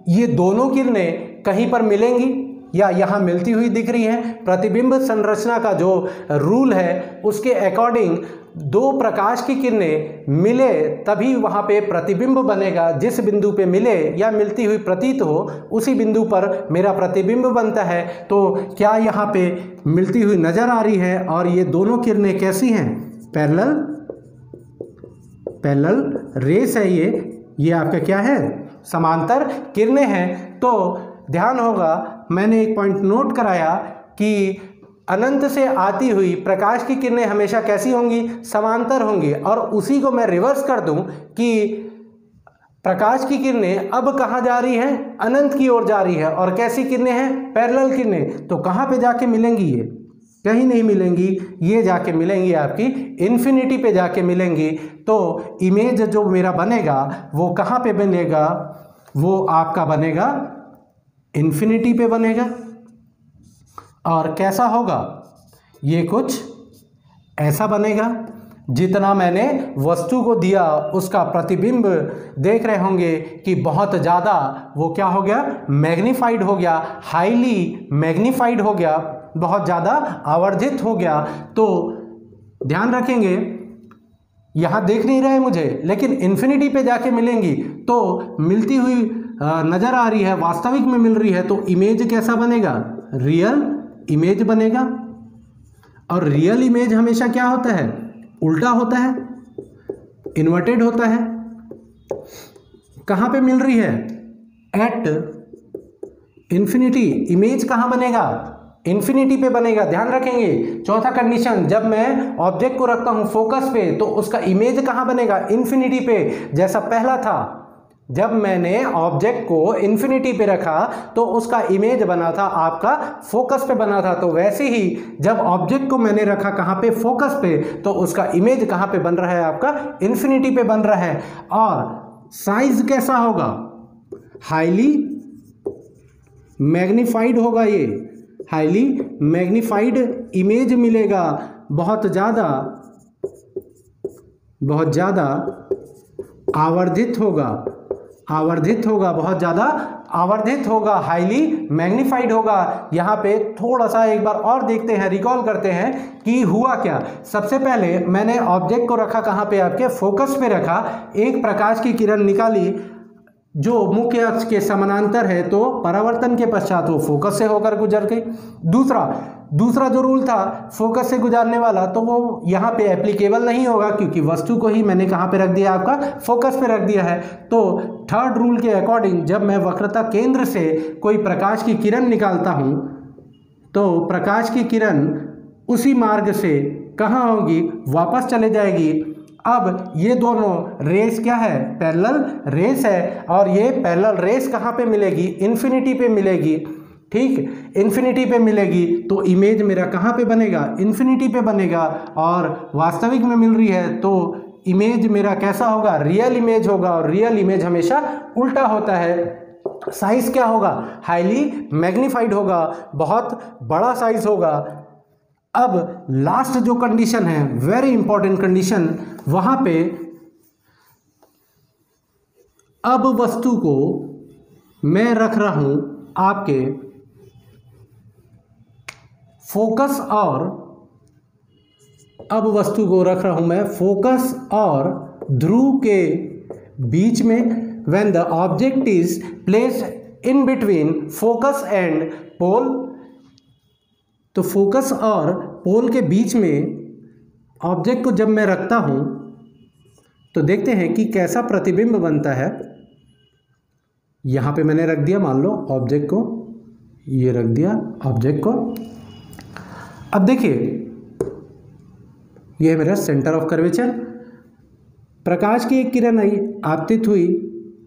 ये दोनों किरणें कहीं पर मिलेंगी या यहाँ मिलती हुई दिख रही है। प्रतिबिंब संरचना का जो रूल है उसके अकॉर्डिंग दो प्रकाश की किरणें मिले तभी वहाँ पे प्रतिबिंब बनेगा। जिस बिंदु पे मिले या मिलती हुई प्रतीत हो उसी बिंदु पर मेरा प्रतिबिंब बनता है। तो क्या यहाँ पे मिलती हुई नज़र आ रही है और ये दोनों किरणें कैसी हैं, पैरेलल रेस है। ये आपका क्या है, समांतर किरणें हैं। तो ध्यान होगा मैंने एक पॉइंट नोट कराया कि अनंत से आती हुई प्रकाश की किरणें हमेशा कैसी होंगी, समांतर होंगी। और उसी को मैं रिवर्स कर दूं कि प्रकाश की किरणें अब कहाँ जा रही हैं, अनंत की ओर जा रही है। और कैसी किरणें हैं, पैरेलल किरणें। तो कहाँ पे जाके मिलेंगी, ये कहीं नहीं मिलेंगी, ये जाके मिलेंगी आपकी इन्फिनिटी पे जाके मिलेंगी। तो इमेज जो मेरा बनेगा वो कहाँ पे बनेगा, वो आपका बनेगा इन्फिनिटी पे बनेगा। और कैसा होगा, ये कुछ ऐसा बनेगा। जितना मैंने वस्तु को दिया उसका प्रतिबिंब देख रहे होंगे कि बहुत ज़्यादा वो क्या हो गया, मैग्नीफाइड हो गया, हाईली मैग्नीफाइड हो गया। बहुत ज़्यादा आवर्धित हो गया। तो ध्यान रखेंगे, यहाँ देख नहीं रहे मुझे, लेकिन इन्फिनिटी पे जाके मिलेंगी तो मिलती हुई नज़र आ रही है, वास्तविक में मिल रही है, तो इमेज कैसा बनेगा? रियल इमेज बनेगा। और रियल इमेज हमेशा क्या होता है? उल्टा होता है, इन्वर्टेड होता है। कहाँ पे मिल रही है? At infinity. इमेज कहाँ बनेगा? इन्फिनिटी पे बनेगा। ध्यान रखेंगे, चौथा कंडीशन, जब मैं ऑब्जेक्ट को रखता हूँ फोकस पे तो उसका इमेज कहाँ बनेगा? इन्फिनिटी पे। जैसा पहला था, जब मैंने ऑब्जेक्ट को इन्फिनिटी पे रखा तो उसका इमेज बना था आपका फोकस पे बना था, तो वैसे ही जब ऑब्जेक्ट को मैंने रखा कहाँ पे? फोकस पे, तो उसका इमेज कहाँ पे बन रहा है? आपका इन्फिनिटी पे बन रहा है। और साइज कैसा होगा? हाईली मैग्नीफाइड होगा। ये हाईली मैग्नीफाइड इमेज मिलेगा, बहुत ज़्यादा आवर्धित होगा, बहुत ज़्यादा आवर्धित होगा, हाईली मैग्नीफाइड होगा। यहाँ पे थोड़ा सा एक बार और देखते हैं, रिकॉल करते हैं कि हुआ क्या। सबसे पहले मैंने ऑब्जेक्ट को रखा कहाँ पे? आपके फोकस पे रखा। एक प्रकाश की किरण निकाली जो मुख्य अक्ष के समानांतर है, तो परावर्तन के पश्चात वो फोकस से होकर गुजर गई। दूसरा जो रूल था फोकस से गुजारने वाला, तो वो यहाँ पे एप्लीकेबल नहीं होगा, क्योंकि वस्तु को ही मैंने कहाँ पे रख दिया? आपका फोकस पे रख दिया है। तो थर्ड रूल के अकॉर्डिंग, जब मैं वक्रता केंद्र से कोई प्रकाश की किरण निकालता हूँ तो प्रकाश की किरण उसी मार्ग से कहाँ होगी? वापस चले जाएगी। अब ये दोनों रेस क्या है? पैरेलल रेस है। और ये पैरेलल रेस कहाँ पे मिलेगी? इन्फिनिटी पे मिलेगी। ठीक, इन्फिनिटी पे मिलेगी तो इमेज मेरा कहाँ पे बनेगा? इन्फिनिटी पे बनेगा। और वास्तविक में मिल रही है तो इमेज मेरा कैसा होगा? रियल इमेज होगा। और रियल इमेज हमेशा उल्टा होता है। साइज क्या होगा? हाईली मैग्नीफाइड होगा, बहुत बड़ा साइज होगा। अब लास्ट जो कंडीशन है, वेरी इंपॉर्टेंट कंडीशन, वहां पे अब वस्तु को मैं रख रहा हूं आपके फोकस और अब वस्तु को रख रहा हूं मैं फोकस और ध्रुव के बीच में। When the object is placed in between focus and pole, तो फोकस और पोल के बीच में ऑब्जेक्ट को जब मैं रखता हूं तो देखते हैं कि कैसा प्रतिबिंब बनता है। यहां पे मैंने रख दिया, मान लो ऑब्जेक्ट को, ये रख दिया ऑब्जेक्ट को। अब देखिए, ये है मेरा सेंटर ऑफ कर्वेचर। प्रकाश की एक किरण आई, आपतित हुई,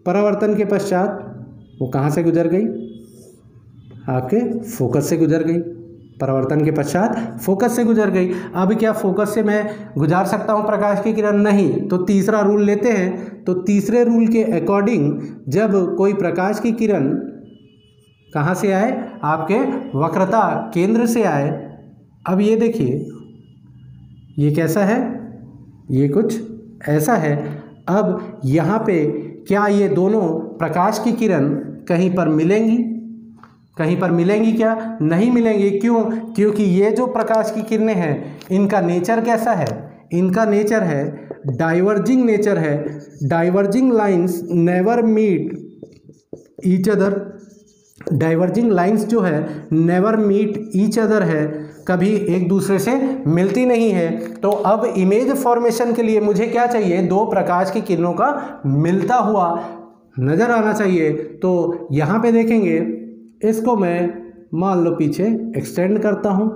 परावर्तन के पश्चात वो कहाँ से गुजर गई? आपके फोकस से गुजर गई। परावर्तन के पश्चात फोकस से गुजर गई। अब क्या फोकस से मैं गुजार सकता हूं प्रकाश की किरण? नहीं। तो तीसरा रूल लेते हैं। तो तीसरे रूल के अकॉर्डिंग जब कोई प्रकाश की किरण कहाँ से आए? आपके वक्रता केंद्र से आए। अब ये देखिए, ये कैसा है? ये कुछ ऐसा है। अब यहाँ पे क्या ये दोनों प्रकाश की किरण कहीं पर मिलेंगी? कहीं पर मिलेंगी क्या? नहीं मिलेंगी। क्यों? क्योंकि ये जो प्रकाश की किरणें हैं, इनका नेचर कैसा है? इनका नेचर है डाइवर्जिंग नेचर है। Diverging lines never meet each other. Diverging lines जो है नेवर मीट ईच अदर है, कभी एक दूसरे से मिलती नहीं है। तो अब इमेज फॉर्मेशन के लिए मुझे क्या चाहिए? दो प्रकाश की किरणों का मिलता हुआ नज़र आना चाहिए। तो यहाँ पे देखेंगे, इसको मैं मान लो पीछे एक्सटेंड करता हूँ,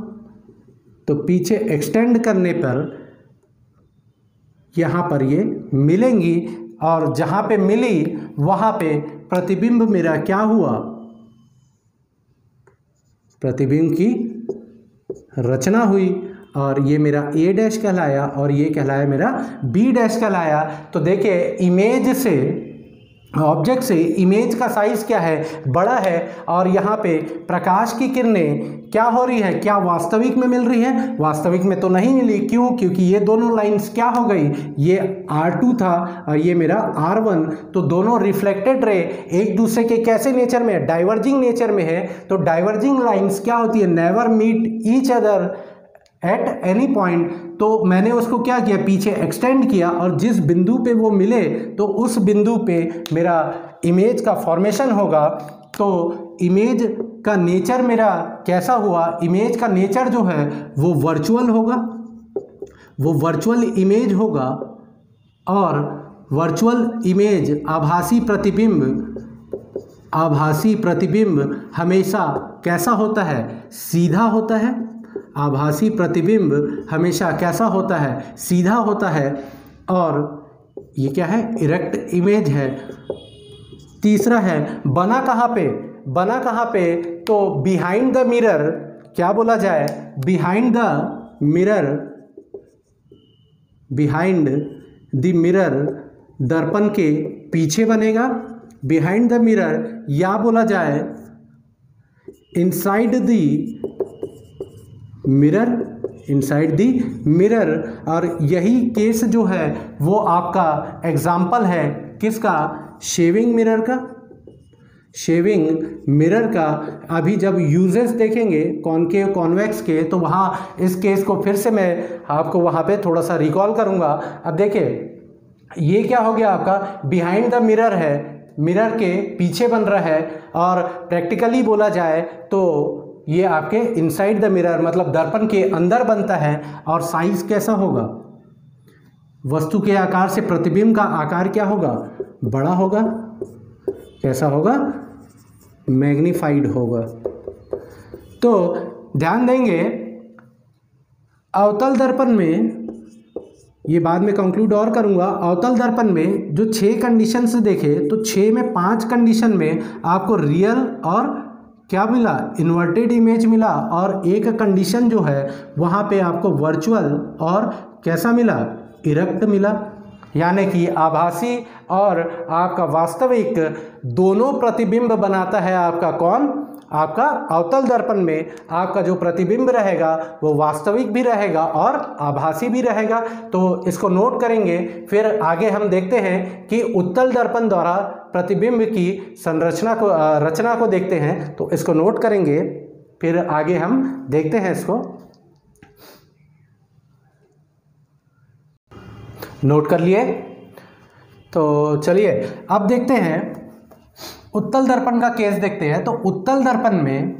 तो पीछे एक्सटेंड करने पर यहाँ पर ये मिलेंगी, और जहाँ पे मिली वहाँ पे प्रतिबिंब मेरा क्या हुआ? प्रतिबिंब की रचना हुई, और ये मेरा A डैश कहलाया और ये कहलाया मेरा B डैश कहलाया। तो देखिए, इमेज से ऑब्जेक्ट से इमेज का साइज़ क्या है, बड़ा है, और यहाँ पे प्रकाश की किरणें क्या हो रही है, क्या वास्तविक में मिल रही है, वास्तविक में तो नहीं मिली। क्यों? क्योंकि ये दोनों लाइंस क्या हो गई, ये R2 था और ये मेरा R1, तो दोनों रिफ्लेक्टेड रे एक दूसरे के कैसे नेचर में है, डाइवर्जिंग नेचर में है। तो डाइवर्जिंग लाइंस क्या होती है, never meet each other at any point. तो मैंने उसको क्या किया, पीछे एक्सटेंड किया, और जिस बिंदु पे वो मिले तो उस बिंदु पे मेरा इमेज का फॉर्मेशन होगा। तो इमेज का नेचर मेरा कैसा हुआ, इमेज का नेचर जो है वो वर्चुअल होगा, वो वर्चुअल इमेज होगा। और वर्चुअल इमेज आभासी प्रतिबिंब हमेशा कैसा होता है, सीधा होता है। आभासी प्रतिबिंब हमेशा कैसा होता है, सीधा होता है। और ये क्या है, इरेक्ट इमेज है। तीसरा है बना कहाँ पे, बना कहाँ पे, तो बिहाइंड द मिरर, क्या बोला जाए, बिहाइंड द मिरर, दर्पण के पीछे बनेगा, बिहाइंड द मिरर, या बोला जाए इनसाइड द मिरर। और यही केस जो है वो आपका एग्जाम्पल है किसका, शेविंग मिरर का। अभी जब यूजेस देखेंगे कॉनकेव कॉन्वेक्स के, तो वहाँ इस केस को फिर से मैं आपको वहाँ पे थोड़ा सा रिकॉल करूँगा। अब देखिए ये क्या हो गया आपका, बिहाइंड द मिरर है, मिरर के पीछे बन रहा है, और प्रैक्टिकली बोला जाए तो ये आपके इनसाइड द मिरर मतलब दर्पण के अंदर बनता है। और साइज कैसा होगा, वस्तु के आकार से प्रतिबिंब का आकार क्या होगा, बड़ा होगा, कैसा होगा, मैग्नीफाइड होगा। तो ध्यान देंगे अवतल दर्पण में, ये बाद में कंक्लूड और करूंगा, अवतल दर्पण में जो 6 कंडीशन से देखे तो 6 में 5 कंडीशन में आपको रियल और क्या मिला, इन्वर्टेड इमेज मिला, और एक कंडीशन जो है वहाँ पे आपको वर्चुअल और कैसा मिला, इरेक्ट मिला। यानी कि आभासी और आपका वास्तविक दोनों प्रतिबिंब बनाता है आपका कौन, आपका अवतल दर्पण में आपका जो प्रतिबिंब रहेगा वो वास्तविक भी रहेगा और आभासी भी रहेगा। तो इसको नोट करेंगे, फिर आगे हम देखते हैं कि उत्तल दर्पण द्वारा प्रतिबिंब की रचना को देखते हैं। तो इसको नोट करेंगे, फिर आगे हम देखते हैं, इसको नोट कर लिए। तो चलिए अब देखते हैं उत्तल दर्पण का केस देखते हैं। तो उत्तल दर्पण में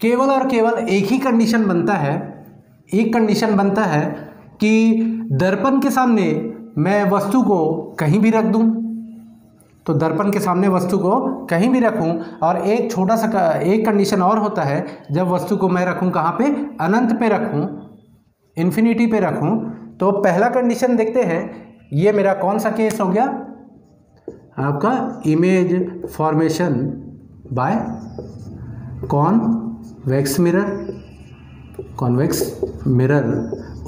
केवल और केवल एक ही कंडीशन बनता है, एक कंडीशन बनता है कि दर्पण के सामने मैं वस्तु को कहीं भी रख दूं, तो दर्पण के सामने वस्तु को कहीं भी रखूं। और एक छोटा सा एक कंडीशन और होता है, जब वस्तु को मैं रखूं कहाँ पे, अनंत पे रखूं, इन्फिनिटी पे रखूं। तो पहला कंडीशन देखते हैं, ये मेरा कौन सा केस हो गया, आपका image formation by convex mirror,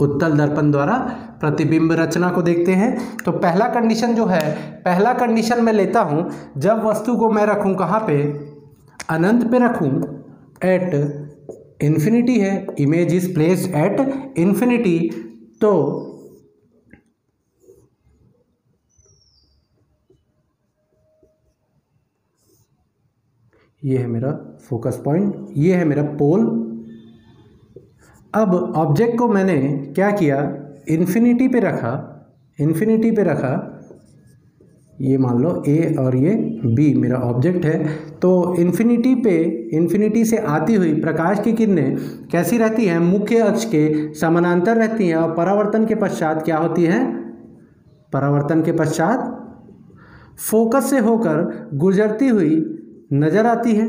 उत्तल दर्पण द्वारा प्रतिबिंब रचना को देखते हैं। तो पहला कंडीशन जो है, पहला कंडीशन मैं लेता हूँ, जब वस्तु को मैं रखूँ कहाँ पे, अनंत पे रखूँ, एट इन्फिनिटी है, image is placed at infinity. तो ये है मेरा फोकस पॉइंट, ये है मेरा पोल। अब ऑब्जेक्ट को मैंने क्या किया, इन्फिनिटी पे रखा, इन्फिनिटी पे रखा, ये मान लो ए और ये बी मेरा ऑब्जेक्ट है। तो इन्फिनिटी पे, इन्फिनिटी से आती हुई प्रकाश की किरणें कैसी रहती हैं, मुख्य अक्ष के समानांतर रहती हैं, और परावर्तन के पश्चात क्या होती हैं, परावर्तन के पश्चात फोकस से होकर गुजरती हुई नज़र आती है।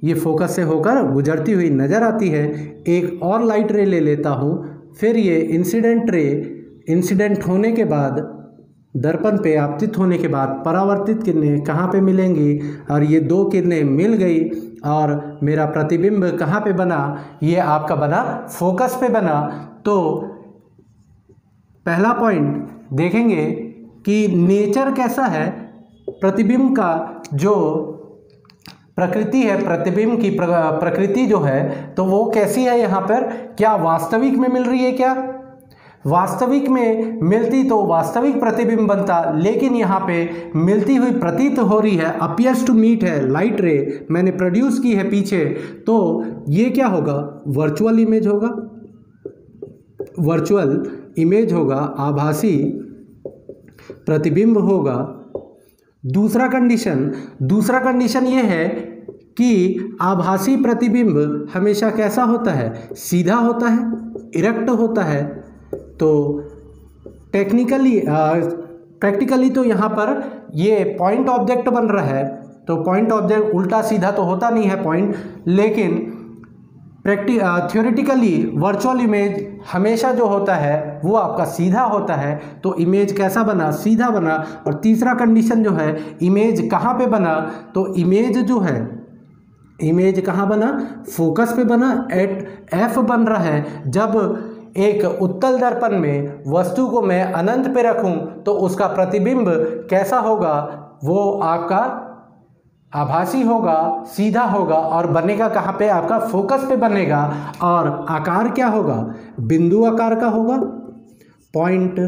ये फोकस से होकर गुजरती हुई नज़र आती है। एक और लाइट रे ले लेता हूँ, फिर ये इंसिडेंट रे, इंसिडेंट होने के बाद दर्पण पे आपतित होने के बाद परावर्तित किरणें कहाँ पे मिलेंगी, और ये 2 किरणें मिल गई, और मेरा प्रतिबिंब कहाँ पे बना, ये आपका बना फोकस पे बना। तो पहला पॉइंट देखेंगे कि नेचर कैसा है, प्रतिबिंब का जो प्रकृति है, प्रतिबिंब की प्रकृति जो है तो वो कैसी है यहाँ पर, क्या वास्तविक में मिल रही है, क्या वास्तविक में मिलती तो वास्तविक प्रतिबिंब बनता, लेकिन यहाँ पे मिलती हुई प्रतीत हो रही है, अपीयर्स टू मीट है, लाइट रे मैंने प्रोड्यूस की है पीछे, तो ये क्या होगा, वर्चुअल इमेज होगा, वर्चुअल इमेज होगा, आभासी प्रतिबिंब होगा। दूसरा कंडीशन ये है कि आभासी प्रतिबिंब हमेशा कैसा होता है, सीधा होता है, इरेक्ट होता है। तो प्रैक्टिकली तो यहाँ पर ये पॉइंट ऑब्जेक्ट बन रहा है, तो पॉइंट ऑब्जेक्ट उल्टा सीधा तो होता नहीं है पॉइंट, लेकिन थ्योरेटिकली वर्चुअल इमेज हमेशा जो होता है वो आपका सीधा होता है, तो इमेज कैसा बना, सीधा बना। और तीसरा कंडीशन जो है, इमेज कहाँ पे बना, तो इमेज जो है, इमेज कहाँ बना, फोकस पे बना, एट एफ बन रहा है। जब एक उत्तल दर्पण में वस्तु को मैं अनंत पे रखूं तो उसका प्रतिबिंब कैसा होगा, वो आपका आभासी होगा, सीधा होगा, और बनेगा कहाँ पे, आपका फोकस पे बनेगा। और आकार क्या होगा, बिंदु आकार का होगा, पॉइंट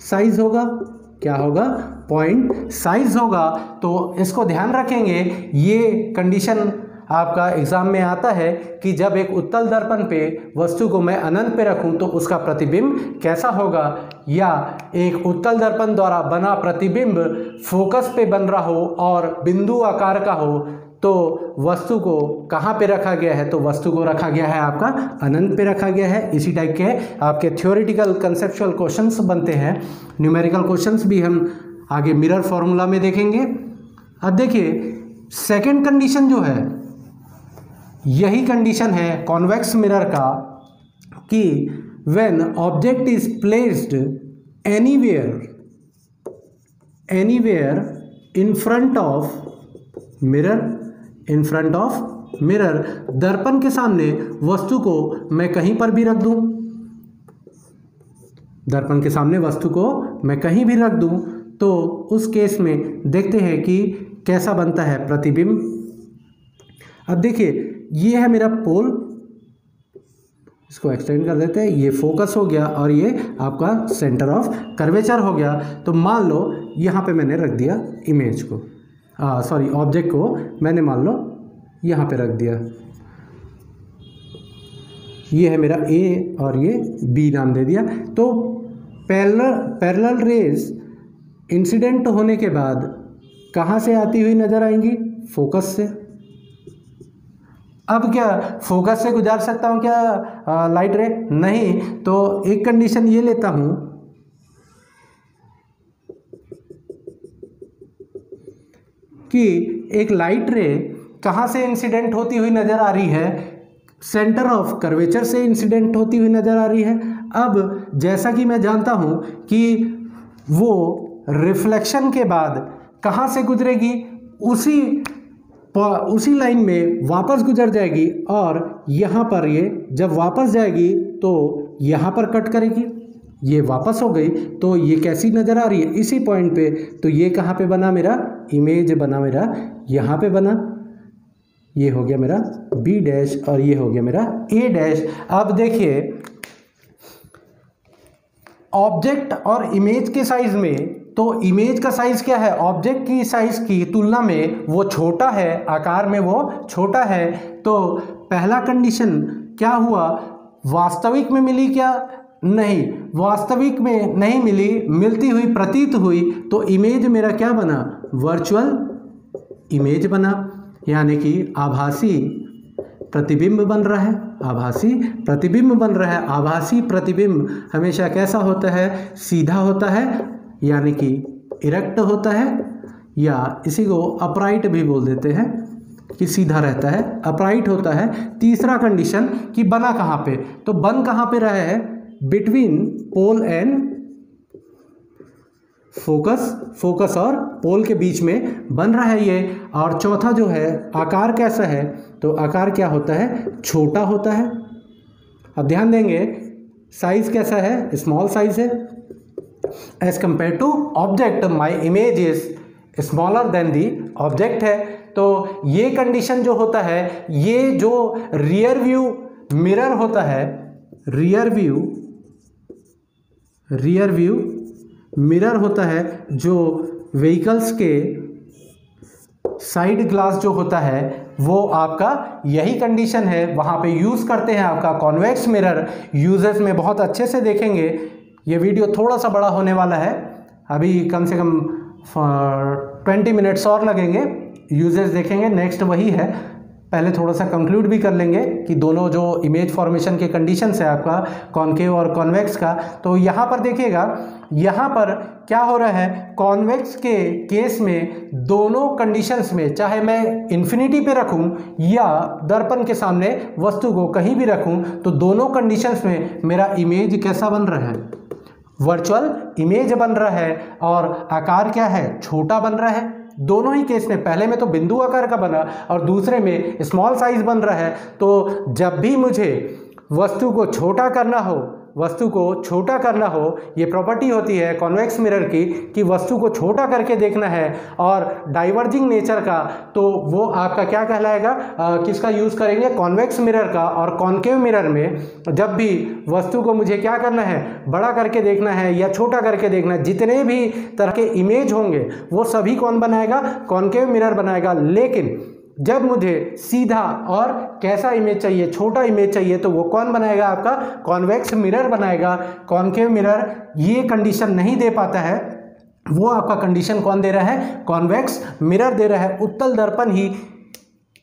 साइज होगा, क्या होगा, पॉइंट साइज होगा। तो इसको ध्यान रखेंगे, ये कंडीशन आपका एग्जाम में आता है कि जब एक उत्तल दर्पण पे वस्तु को मैं अनंत पे रखूं तो उसका प्रतिबिंब कैसा होगा, या एक उत्तल दर्पण द्वारा बना प्रतिबिंब फोकस पे बन रहा हो और बिंदु आकार का हो, तो वस्तु को कहाँ पे रखा गया है, तो वस्तु को रखा गया है आपका अनंत पे रखा गया है। इसी टाइप के आपके थ्योरेटिकल कंसेप्चुअल क्वेश्चंस बनते हैं, न्यूमेरिकल क्वेश्चंस भी हम आगे मिरर फॉर्मूला में देखेंगे। अब देखिए सेकेंड कंडीशन जो है, यही कंडीशन है कॉन्वेक्स मिरर का, कि when object is placed anywhere in front of mirror, दर्पण के सामने वस्तु को मैं कहीं पर भी रख दूं, दर्पण के सामने वस्तु को मैं कहीं भी रख दूं, तो उस केस में देखते हैं कि कैसा बनता है प्रतिबिंब। अब देखिए ये है मेरा पोल, इसको एक्सटेंड कर देते हैं, ये फोकस हो गया और ये आपका सेंटर ऑफ कर्वेचर हो गया। तो मान लो यहाँ पे मैंने रख दिया इमेज को, ऑब्जेक्ट को मैंने मान लो यहाँ पे रख दिया, ये है मेरा ए और ये बी नाम दे दिया। तो पैरेलल रेज इंसिडेंट होने के बाद कहाँ से आती हुई नज़र आएंगी, फोकस से। अब क्या फोकस से गुजार सकता हूँ क्या लाइट रे, नहीं। तो एक कंडीशन ये लेता हूँ कि एक लाइट रे कहाँ से इंसिडेंट होती हुई नज़र आ रही है, सेंटर ऑफ कर्वेचर से इंसिडेंट होती हुई नज़र आ रही है। अब जैसा कि मैं जानता हूँ कि वो रिफ्लेक्शन के बाद कहाँ से गुजरेगी, उसी लाइन में वापस गुजर जाएगी, और यहाँ पर ये जब वापस जाएगी तो यहाँ पर कट करेगी, ये वापस हो गई, तो ये कैसी नज़र आ रही है, इसी पॉइंट पे। तो ये कहाँ पे बना, मेरा इमेज बना, मेरा यहाँ पे बना, ये हो गया मेरा बी डैश और ये हो गया मेरा ए डैश। अब देखिए ऑब्जेक्ट और इमेज के साइज में, तो इमेज का साइज क्या है, ऑब्जेक्ट की साइज की तुलना में वो छोटा है, आकार में वो छोटा है। तो पहला कंडीशन क्या हुआ, वास्तविक में मिली क्या, नहीं, वास्तविक में नहीं मिली, मिलती हुई प्रतीत हुई, तो इमेज मेरा क्या बना, वर्चुअल इमेज बना, यानी कि आभासी प्रतिबिंब बन रहा है, आभासी प्रतिबिंब बन रहा है। आभासी प्रतिबिंब हमेशा कैसा होता है, सीधा होता है, यानी कि इरेक्ट होता है, या इसी को अपराइट भी बोल देते हैं कि सीधा रहता है, अपराइट होता है। तीसरा कंडीशन कि बना कहाँ पे, तो बन कहाँ पे रहा है, बिटवीन पोल एंड फोकस और पोल के बीच में बन रहा है ये। और चौथा जो है आकार कैसा है, तो आकार क्या होता है, छोटा होता है। अब ध्यान देंगे साइज कैसा है, स्मॉल साइज है। As compare to object my image is smaller than the object है। तो ये कंडीशन जो होता है, ये जो रियर व्यू मिरर होता है, रियर व्यू मिरर होता है, जो व्हीकल्स के साइड ग्लास जो होता है वो आपका यही कंडीशन है, वहाँ पे यूज़ करते हैं आपका कॉन्वेक्स मिरर। यूजेस में बहुत अच्छे से देखेंगे। ये वीडियो थोड़ा सा बड़ा होने वाला है, अभी कम से कम 20 मिनट्स और लगेंगे, यूजेस देखेंगे। नेक्स्ट वही है, पहले थोड़ा सा कंक्लूड भी कर लेंगे कि दोनों जो इमेज फॉर्मेशन के कंडीशंस है आपका कॉन्केव और कॉन्वेक्स का। तो यहाँ पर देखिएगा, यहाँ पर क्या हो रहा है, कॉन्वेक्स के केस में दोनों कंडीशंस में, चाहे मैं इन्फिनिटी पे रखूँ या दर्पण के सामने वस्तु को कहीं भी रखूँ, तो दोनों कंडीशंस में मेरा इमेज कैसा बन रहा है, वर्चुअल इमेज बन रहा है। और आकार क्या है, छोटा बन रहा है। दोनों ही केस में, पहले में तो बिंदु आकार का बना और दूसरे में स्मॉल साइज बन रहा है। तो जब भी मुझे वस्तु को छोटा करना हो, ये प्रॉपर्टी होती है कॉन्वेक्स मिरर की कि वस्तु को छोटा करके देखना है और डाइवर्जिंग नेचर का, तो वो आपका क्या कहलाएगा, किसका यूज़ करेंगे, कॉन्वेक्स मिरर का। और कॉन्केव मिरर में जब भी वस्तु को मुझे क्या करना है, बड़ा करके देखना है या छोटा करके देखना है, जितने भी तरह के इमेज होंगे वो सभी कौन बनाएगा, कॉन्केव मिरर बनाएगा। लेकिन जब मुझे सीधा और कैसा इमेज चाहिए, छोटा इमेज चाहिए, तो वो कौन बनाएगा, आपका कॉन्वेक्स मिरर बनाएगा। कॉन्केव मिरर ये कंडीशन नहीं दे पाता है, वो आपका कंडीशन कौन दे रहा है, कॉन्वेक्स मिरर दे रहा है। उत्तल दर्पण ही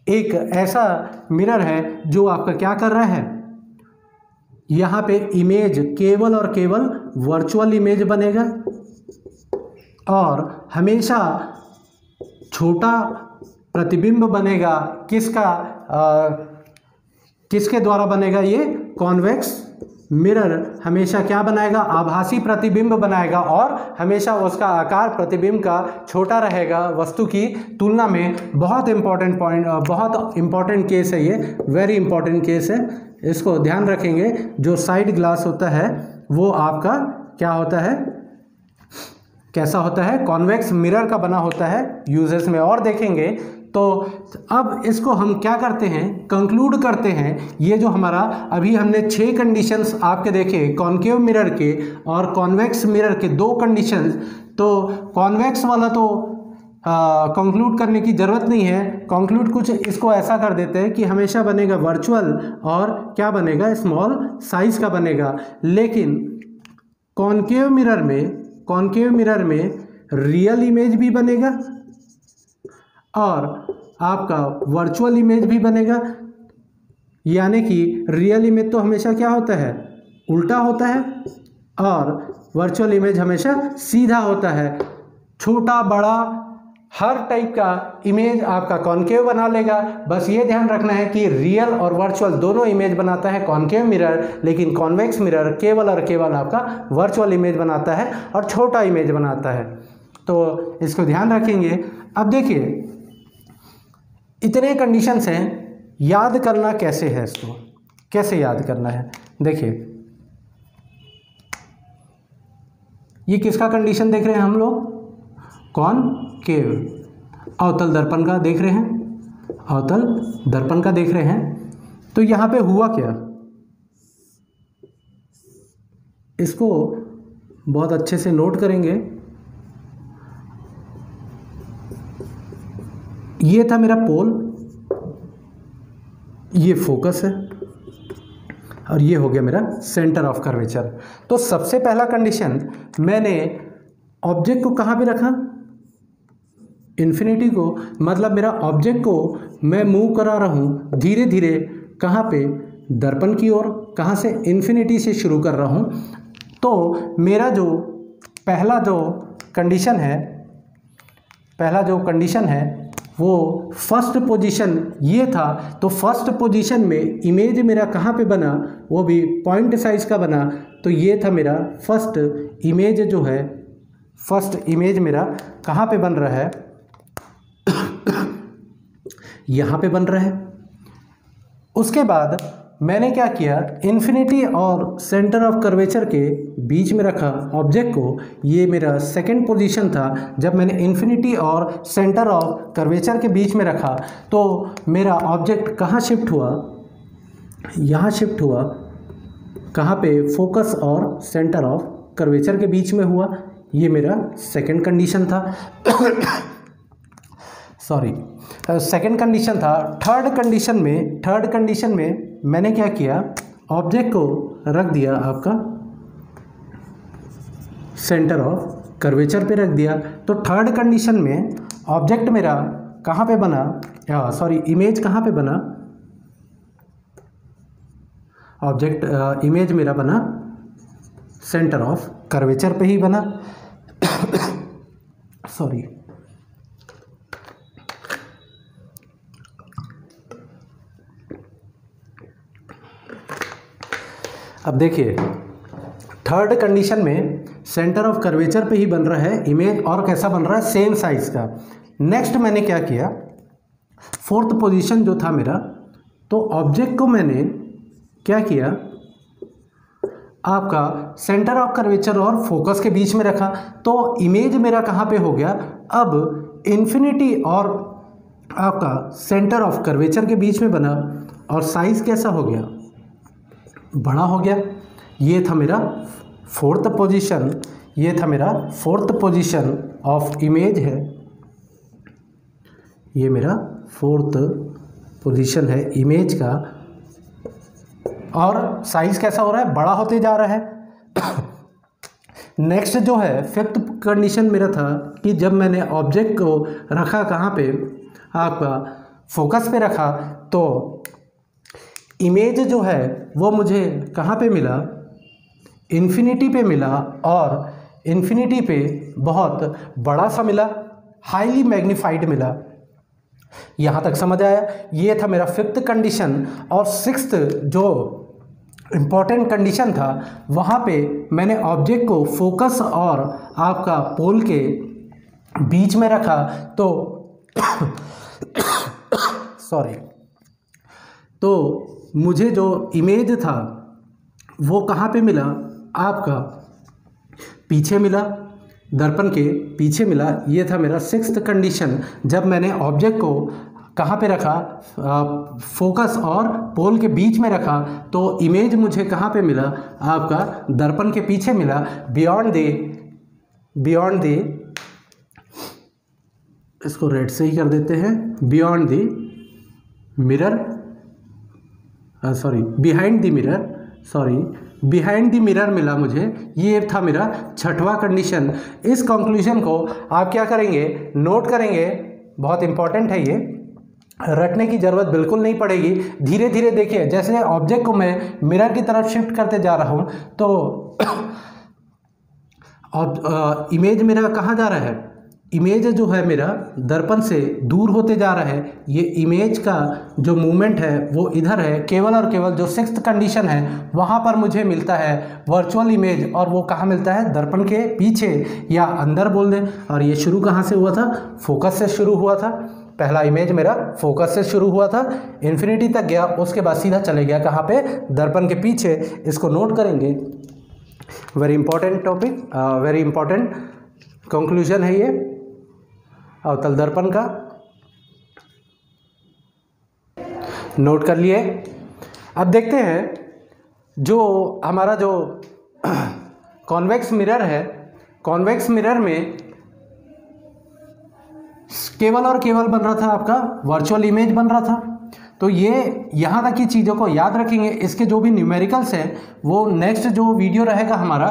एक ऐसा मिरर है जो आपका क्या कर रहा है, यहाँ पे इमेज केवल और केवल वर्चुअल इमेज बनेगा और हमेशा छोटा प्रतिबिंब बनेगा। किसके द्वारा बनेगा, ये कॉन्वेक्स मिरर हमेशा क्या बनाएगा, आभासी प्रतिबिंब बनाएगा और हमेशा उसका आकार प्रतिबिंब का छोटा रहेगा वस्तु की तुलना में। बहुत इंपॉर्टेंट पॉइंट, बहुत इंपॉर्टेंट केस है ये, वेरी इंपॉर्टेंट केस है, इसको ध्यान रखेंगे। जो साइड ग्लास होता है वो आपका क्या होता है, कैसा होता है, कॉन्वेक्स मिरर का बना होता है, यूजेस में और देखेंगे। तो अब इसको हम क्या करते हैं, कंक्लूड करते हैं। ये जो हमारा अभी हमने 6 कंडीशंस आपके देखे कॉन्केव मिरर के और कॉन्वेक्स मिरर के 2 कंडीशंस, तो कॉन्वेक्स वाला तो कंक्लूड करने की ज़रूरत नहीं है। कंक्लूड कुछ इसको ऐसा कर देते हैं कि हमेशा बनेगा वर्चुअल और क्या बनेगा, स्मॉल साइज का बनेगा। लेकिन कॉन्केव मिरर में रियल इमेज भी बनेगा और आपका वर्चुअल इमेज भी बनेगा। यानी कि रियल इमेज तो हमेशा क्या होता है, उल्टा होता है और वर्चुअल इमेज हमेशा सीधा होता है। छोटा बड़ा हर टाइप का इमेज आपका कॉन्केव बना लेगा। बस ये ध्यान रखना है कि रियल और वर्चुअल दोनों इमेज बनाता है कॉन्केव मिरर, लेकिन कॉन्वेक्स मिरर केवल और केवल आपका वर्चुअल इमेज बनाता है और छोटा इमेज बनाता है। तो इसको ध्यान रखेंगे। अब देखिए, इतने कंडीशंस हैं, याद करना कैसे है, इसको कैसे याद करना है। देखिए, ये किसका कंडीशन देख रहे हैं हम लोग, कॉनकेव, अवतल दर्पण का देख रहे हैं, अवतल दर्पण का देख रहे हैं। तो यहाँ पे हुआ क्या, इसको बहुत अच्छे से नोट करेंगे। ये था मेरा पोल, ये फोकस है और ये हो गया मेरा सेंटर ऑफ कर्वेचर। तो सबसे पहला कंडीशन, मैंने ऑब्जेक्ट को कहाँ पे रखा, इन्फिनिटी को, मतलब मेरा ऑब्जेक्ट को मैं मूव करा रहा हूँ धीरे धीरे, कहाँ पे, दर्पण की ओर। कहाँ से, इन्फिनिटी से शुरू कर रहा हूँ। तो मेरा जो पहला जो कंडीशन है वो फर्स्ट पोजीशन ये था। तो फर्स्ट पोजीशन में इमेज मेरा कहाँ पे बना, वो भी पॉइंट साइज का बना। तो ये था मेरा फर्स्ट इमेज, जो है फर्स्ट इमेज मेरा कहाँ पे बन रहा है, यहाँ पे बन रहा है। उसके बाद मैंने क्या किया, इन्फिनिटी और सेंटर ऑफ कर्वेचर के बीच में रखा ऑब्जेक्ट को। ये मेरा सेकंड पोजीशन था। जब मैंने इन्फिनिटी और सेंटर ऑफ कर्वेचर के बीच में रखा तो मेरा ऑब्जेक्ट कहाँ शिफ्ट हुआ, यहाँ शिफ्ट हुआ। कहाँ पे, फोकस और सेंटर ऑफ कर्वेचर के बीच में हुआ। ये मेरा सेकंड कंडीशन था सॉरी सेकंड कंडीशन था। थर्ड कंडीशन में मैंने क्या किया, ऑब्जेक्ट को रख दिया आपका सेंटर ऑफ कर्वेचर पे रख दिया। तो थर्ड कंडीशन में ऑब्जेक्ट मेरा कहाँ पे बना, इमेज कहाँ पे बना, ऑब्जेक्ट इमेज मेरा बना सेंटर ऑफ कर्वेचर पे ही बना सॉरी। अब देखिए, थर्ड कंडीशन में सेंटर ऑफ कर्वेचर पे ही बन रहा है इमेज, और कैसा बन रहा है, सेम साइज का। नेक्स्ट मैंने क्या किया, फोर्थ पोजीशन जो था मेरा, तो ऑब्जेक्ट को मैंने क्या किया, आपका सेंटर ऑफ कर्वेचर और फोकस के बीच में रखा। तो इमेज मेरा कहाँ पे हो गया, अब इन्फिनिटी और आपका सेंटर ऑफ कर्वेचर के बीच में बना, और साइज कैसा हो गया, बड़ा हो गया। ये था मेरा फोर्थ पोजीशन ऑफ इमेज है। ये मेरा फोर्थ पोजीशन है इमेज का, और साइज कैसा हो रहा है, बड़ा होते जा रहा है नेक्स्ट जो है फिफ्थ कंडीशन मेरा था कि जब मैंने ऑब्जेक्ट को रखा कहाँ पे, आपका फोकस पे रखा, तो इमेज जो है वो मुझे कहाँ पे मिला, इन्फिनिटी पे मिला, और इन्फिनिटी पे बहुत बड़ा सा मिला, हाईली मैग्नीफाइड मिला। यहाँ तक समझ आया। ये था मेरा फिफ्थ कंडीशन। और सिक्स्थ जो इम्पॉर्टेंट कंडीशन था, वहाँ पे मैंने ऑब्जेक्ट को फोकस और आपका पोल के बीच में रखा। तो तो मुझे जो इमेज था वो कहाँ पे मिला, आपका पीछे मिला, दर्पण के पीछे मिला। ये था मेरा सिक्स्थ कंडीशन। जब मैंने ऑब्जेक्ट को कहाँ पे रखा, फोकस और पोल के बीच में रखा, तो इमेज मुझे कहाँ पे मिला, आपका दर्पण के पीछे मिला, बियॉन्ड द इसको रेड से ही कर देते हैं, beyond the mirror, behind the mirror मिला मुझे। ये था मेरा छठवां कंडीशन। इस कंक्लूजन को आप क्या करेंगे, नोट करेंगे। बहुत इंपॉर्टेंट है, ये रटने की ज़रूरत बिल्कुल नहीं पड़ेगी। धीरे धीरे देखिए, जैसे ऑब्जेक्ट को मैं मिरर की तरफ शिफ्ट करते जा रहा हूँ, तो इमेज मेरा कहाँ जा रहा है, इमेज जो है मेरा दर्पण से दूर होते जा रहा है। ये इमेज का जो मूवमेंट है वो इधर है। केवल और केवल जो सिक्स्थ कंडीशन है वहाँ पर मुझे मिलता है वर्चुअल इमेज, और वो कहाँ मिलता है, दर्पण के पीछे या अंदर बोल दें। और ये शुरू कहाँ से हुआ था, फोकस से शुरू हुआ था। पहला इमेज मेरा फोकस से शुरू हुआ था, इन्फिनिटी तक गया, उसके बाद सीधा चले गया कहाँ पे, दर्पण के पीछे। इसको नोट करेंगे। Very important topic, very important conclusion है ये अवतल दर्पण का, नोट कर लिए। अब देखते हैं जो हमारा जो कॉन्वेक्स मिरर है, कॉन्वेक्स मिरर में केवल और केवल बन रहा था आपका वर्चुअल इमेज बन रहा था। तो ये यहाँ तक की चीज़ों को याद रखेंगे। इसके जो भी न्यूमेरिकल्स हैं वो नेक्स्ट जो वीडियो रहेगा हमारा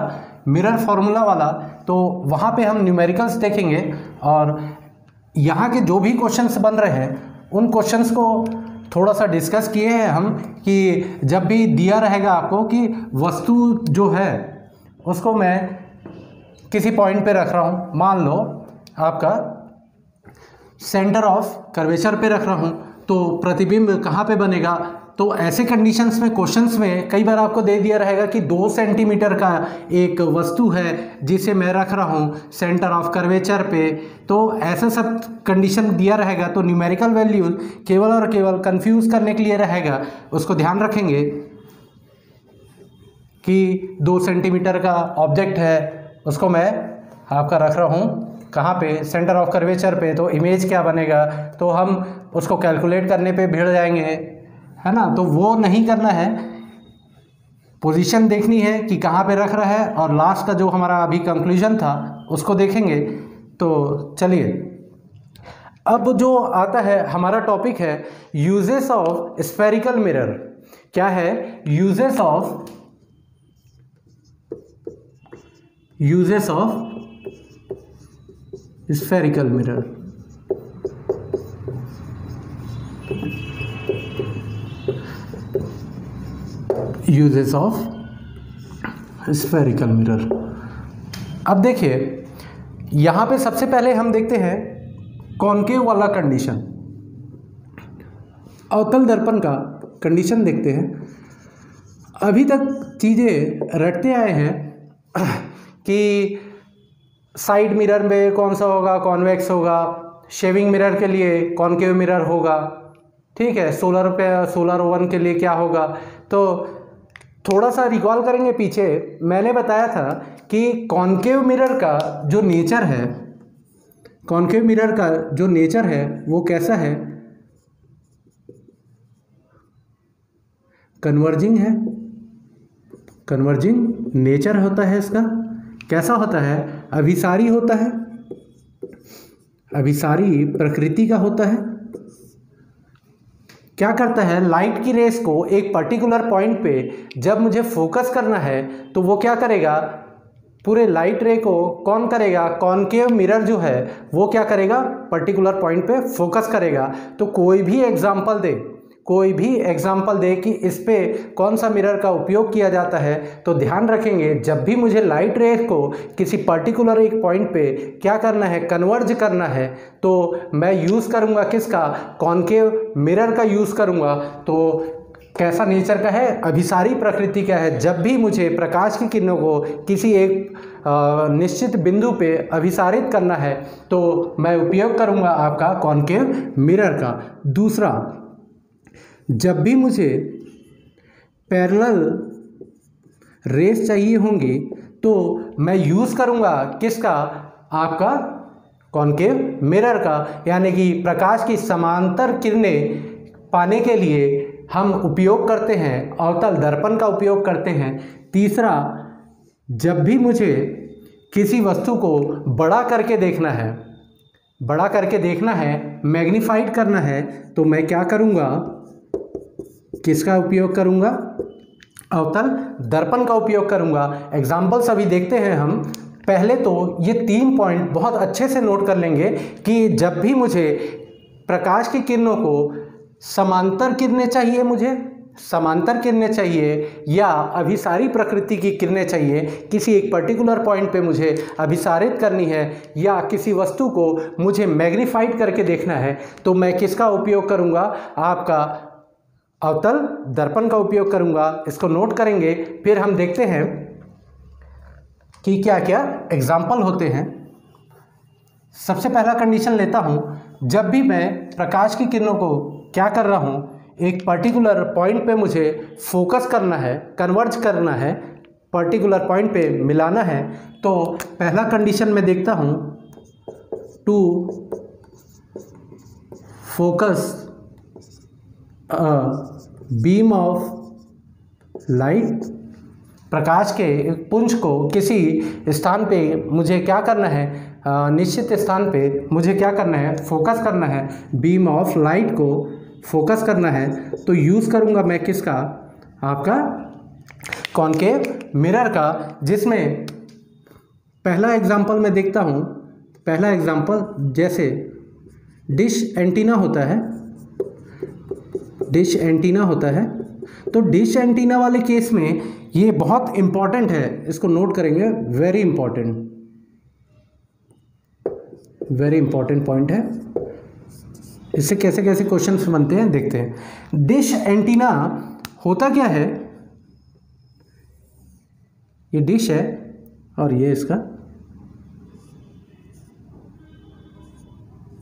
मिरर फार्मूला वाला, तो वहाँ पे हम न्यूमेरिकल्स देखेंगे। और यहाँ के जो भी क्वेश्चंस बन रहे हैं उन क्वेश्चंस को थोड़ा सा डिस्कस किए हैं हम, कि जब भी दिया रहेगा आपको कि वस्तु जो है उसको मैं किसी पॉइंट पे रख रहा हूँ, मान लो आपका सेंटर ऑफ कर्वेचर पे रख रहा हूँ, तो प्रतिबिंब कहाँ पे बनेगा, तो ऐसे कंडीशंस में क्वेश्चंस में कई बार आपको दे दिया रहेगा कि 2 सेंटीमीटर का एक वस्तु है जिसे मैं रख रहा हूँ सेंटर ऑफ कर्वेचर पे, तो ऐसा सब कंडीशन दिया रहेगा तो न्यूमेरिकल वैल्यू केवल और केवल कंफ्यूज करने के लिए रहेगा। उसको ध्यान रखेंगे कि 2 सेंटीमीटर का ऑब्जेक्ट है, उसको मैं आपका रख रहा हूँ कहाँ पे, सेंटर ऑफ कर्वेचर पे, तो इमेज क्या बनेगा, तो हम उसको कैलकुलेट करने पे भिड़ जाएंगे, है ना। तो वो नहीं करना है, पोजीशन देखनी है कि कहाँ पे रख रहा है, और लास्ट का जो हमारा अभी कंक्लूजन था उसको देखेंगे। तो चलिए अब जो आता है हमारा टॉपिक है यूजेस ऑफ स्फेरिकल मिरर। क्या है uses of spherical mirror. Uses of spherical mirror. अब देखिए यहाँ पे सबसे पहले हम देखते हैं कॉनकेव वाला कंडीशन, अवतल दर्पण का कंडीशन देखते हैं। अभी तक चीज़ें रटते आए हैं कि साइड मिरर में कौन सा होगा, कॉन्वेक्स होगा, शेविंग मिरर के लिए कॉनकेव मिरर होगा, ठीक है, सोलर ओवन के लिए क्या होगा। तो थोड़ा सा रिकॉल करेंगे पीछे, मैंने बताया था कि कॉनकेव मिरर का जो नेचर है, कॉनकेव मिरर का जो नेचर है वो कैसा है, कन्वर्जिंग है, कन्वर्जिंग नेचर होता है इसका। कैसा होता है, अभिसारी होता है, अभिसारी प्रकृति का होता है। क्या करता है, लाइट की रेस को एक पर्टिकुलर पॉइंट पे जब मुझे फोकस करना है तो वो क्या करेगा, पूरे लाइट रे को कौन करेगा, कॉनकेव मिरर जो है वो क्या करेगा, पर्टिकुलर पॉइंट पे फोकस करेगा। तो कोई भी एग्जांपल दे कि इस पे कौन सा मिरर का उपयोग किया जाता है, तो ध्यान रखेंगे जब भी मुझे लाइट रे को किसी पर्टिकुलर एक पॉइंट पे क्या करना है, कन्वर्ज करना है, तो मैं यूज़ करूँगा किसका, कॉनकेव मिरर का यूज़ करूँगा। तो कैसा नेचर का है, अभिसारी प्रकृति का है। जब भी मुझे प्रकाश की किरणों को किसी एक निश्चित बिंदु पे अभिसारित करना है तो मैं उपयोग करूँगा आपका कॉनकेव मिरर का। दूसरा, जब भी मुझे पैरेलल रेस चाहिए होंगी तो मैं यूज़ करूँगा किसका, आपका कॉनकेव मिरर का, यानी कि प्रकाश की समांतर किरणें पाने के लिए हम उपयोग करते हैं, अवतल दर्पण का उपयोग करते हैं। तीसरा, जब भी मुझे किसी वस्तु को बड़ा करके देखना है, मैग्नीफाइड करना है, तो मैं क्या करूँगा, किसका उपयोग करूँगा, अवतल दर्पण का उपयोग करूँगा। एग्जाम्पल्स अभी देखते हैं हम। पहले तो ये 3 पॉइंट बहुत अच्छे से नोट कर लेंगे कि जब भी मुझे प्रकाश की किरणों को समांतर किरणें चाहिए या अभिसारी प्रकृति की किरणें चाहिए, किसी एक पर्टिकुलर पॉइंट पे मुझे अभिसारित करनी है या किसी वस्तु को मुझे मैग्नीफाइड करके देखना है, तो मैं किसका उपयोग करूँगा, आपका अवतल दर्पण का उपयोग करूँगा। इसको नोट करेंगे। फिर हम देखते हैं कि क्या क्या एग्जाम्पल होते हैं। सबसे पहला कंडीशन लेता हूँ, जब भी मैं प्रकाश की किरणों को क्या कर रहा हूँ, एक पर्टिकुलर पॉइंट पे मुझे फोकस करना है, कन्वर्ज करना है, पर्टिकुलर पॉइंट पे मिलाना है, तो पहला कंडीशन मैं देखता हूँ, to focus beam of light, प्रकाश के एक पुंज को किसी स्थान पे मुझे क्या करना है, निश्चित स्थान पे मुझे क्या करना है, फोकस करना है, बीम ऑफ लाइट को फोकस करना है, तो यूज़ करूँगा मैं किसका, आपका कॉनकेव मिरर का। जिसमें पहला एग्जांपल मैं देखता हूँ, पहला एग्जांपल जैसे डिश एंटीना होता है, तो डिश एंटीना वाले केस में ये बहुत इम्पॉर्टेंट है, इसको नोट करेंगे, वेरी इंपॉर्टेंट पॉइंट है। इससे कैसे कैसे क्वेश्चंस बनते हैं देखते हैं। डिश एंटीना होता क्या है, ये डिश है और ये इसका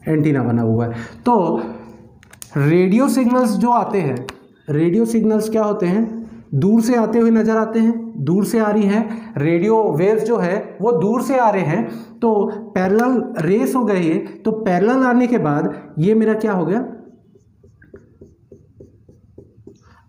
एंटीना बना हुआ है। तो रेडियो सिग्नल्स जो आते हैं, रेडियो सिग्नल्स क्या होते हैं, दूर से आते हुए नजर आते हैं, दूर से आ रही हैं रेडियो वेव्स जो है वो दूर से आ रहे हैं, तो पैरेलल रेस हो गई है। तो पैरेलल आने के बाद ये मेरा क्या हो गया,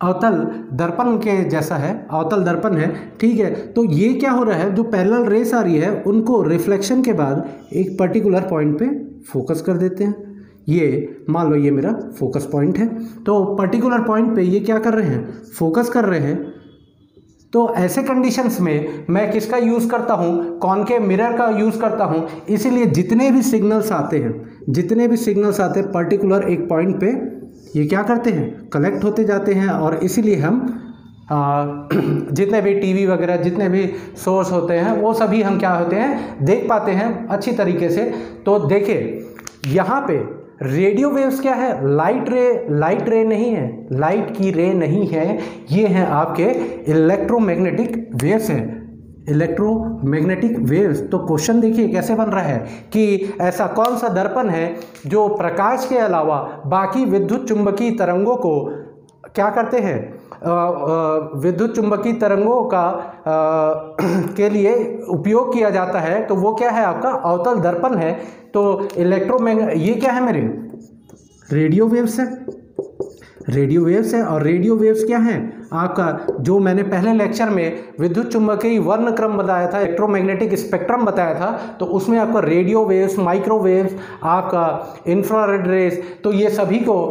अवतल दर्पण के जैसा है, अवतल दर्पण है, ठीक है। तो ये क्या हो रहा है, जो पैरेलल रेस आ रही है उनको रिफ्लेक्शन के बाद एक पर्टिकुलर पॉइंट पे फोकस कर देते हैं। ये मान लो ये मेरा फोकस पॉइंट है, तो पर्टिकुलर पॉइंट पे ये क्या कर रहे हैं, फोकस कर रहे हैं। तो ऐसे कंडीशंस में मैं किसका यूज़ करता हूँ, कॉनकेव मिरर का यूज़ करता हूँ। इसीलिए जितने भी सिग्नल्स आते हैं, जितने भी सिग्नल्स आते हैं पर्टिकुलर एक पॉइंट पे ये क्या करते हैं, कलेक्ट होते जाते हैं। और इसीलिए हम जितने भी टीवी वगैरह जितने भी सोर्स होते हैं वो सभी हम क्या होते हैं, देख पाते हैं अच्छी तरीके से। तो देखिए यहाँ पे रेडियो वेव्स क्या है, लाइट रे नहीं है, लाइट की रे नहीं है, ये हैं आपके इलेक्ट्रोमैग्नेटिक वेव्स हैं, इलेक्ट्रोमैग्नेटिक वेव्स। तो क्वेश्चन देखिए कैसे बन रहा है कि ऐसा कौन सा दर्पण है जो प्रकाश के अलावा बाकी विद्युत चुंबकीय तरंगों को क्या करते हैं, विद्युत चुंबकीय तरंगों का के लिए उपयोग किया जाता है। तो वो क्या है, आपका अवतल दर्पण है। तो ये क्या है, मेरे रेडियो वेव्स है, रेडियो वेव्स है। और रेडियो वेव्स क्या है आपका, जो मैंने पहले लेक्चर में विद्युत चुंबकीय वर्णक्रम बताया था, इलेक्ट्रोमैग्नेटिक स्पेक्ट्रम बताया था, तो उसमें आपका रेडियो वेव्स, माइक्रोवेव्स, आपका इंफ्रारेड रेस, तो ये सभी को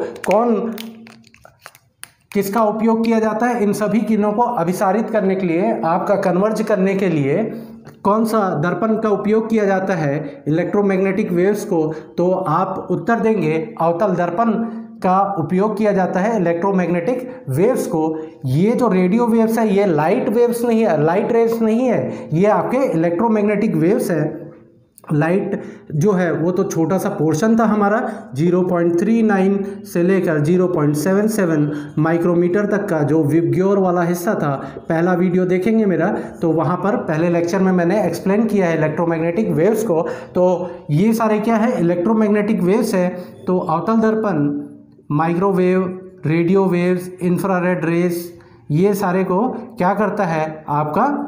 किसका उपयोग किया जाता है, इन सभी किरणों को अभिसारित करने के लिए, आपका कन्वर्ज करने के लिए कौन सा दर्पण का उपयोग किया जाता है, इलेक्ट्रोमैग्नेटिक वेव्स को। तो आप उत्तर देंगे अवतल दर्पण का उपयोग किया जाता है इलेक्ट्रोमैग्नेटिक वेव्स को। ये जो रेडियो वेव्स है ये लाइट वेव्स नहीं है, लाइट रेस नहीं है, ये आपके इलेक्ट्रोमैग्नेटिक वेव्स है। लाइट जो है वो तो छोटा सा पोर्शन था हमारा, 0.39 से लेकर 0.77 माइक्रोमीटर तक का जो विबग्योर वाला हिस्सा था। पहला वीडियो देखेंगे मेरा तो वहाँ पर पहले लेक्चर में मैंने एक्सप्लेन किया है इलेक्ट्रोमैग्नेटिक वेव्स को। तो ये सारे क्या है, इलेक्ट्रोमैग्नेटिक वेव्स है। तो अवतल दर्पण, microwave, radio waves, infrared rays, ये सारे को क्या करता है, आपका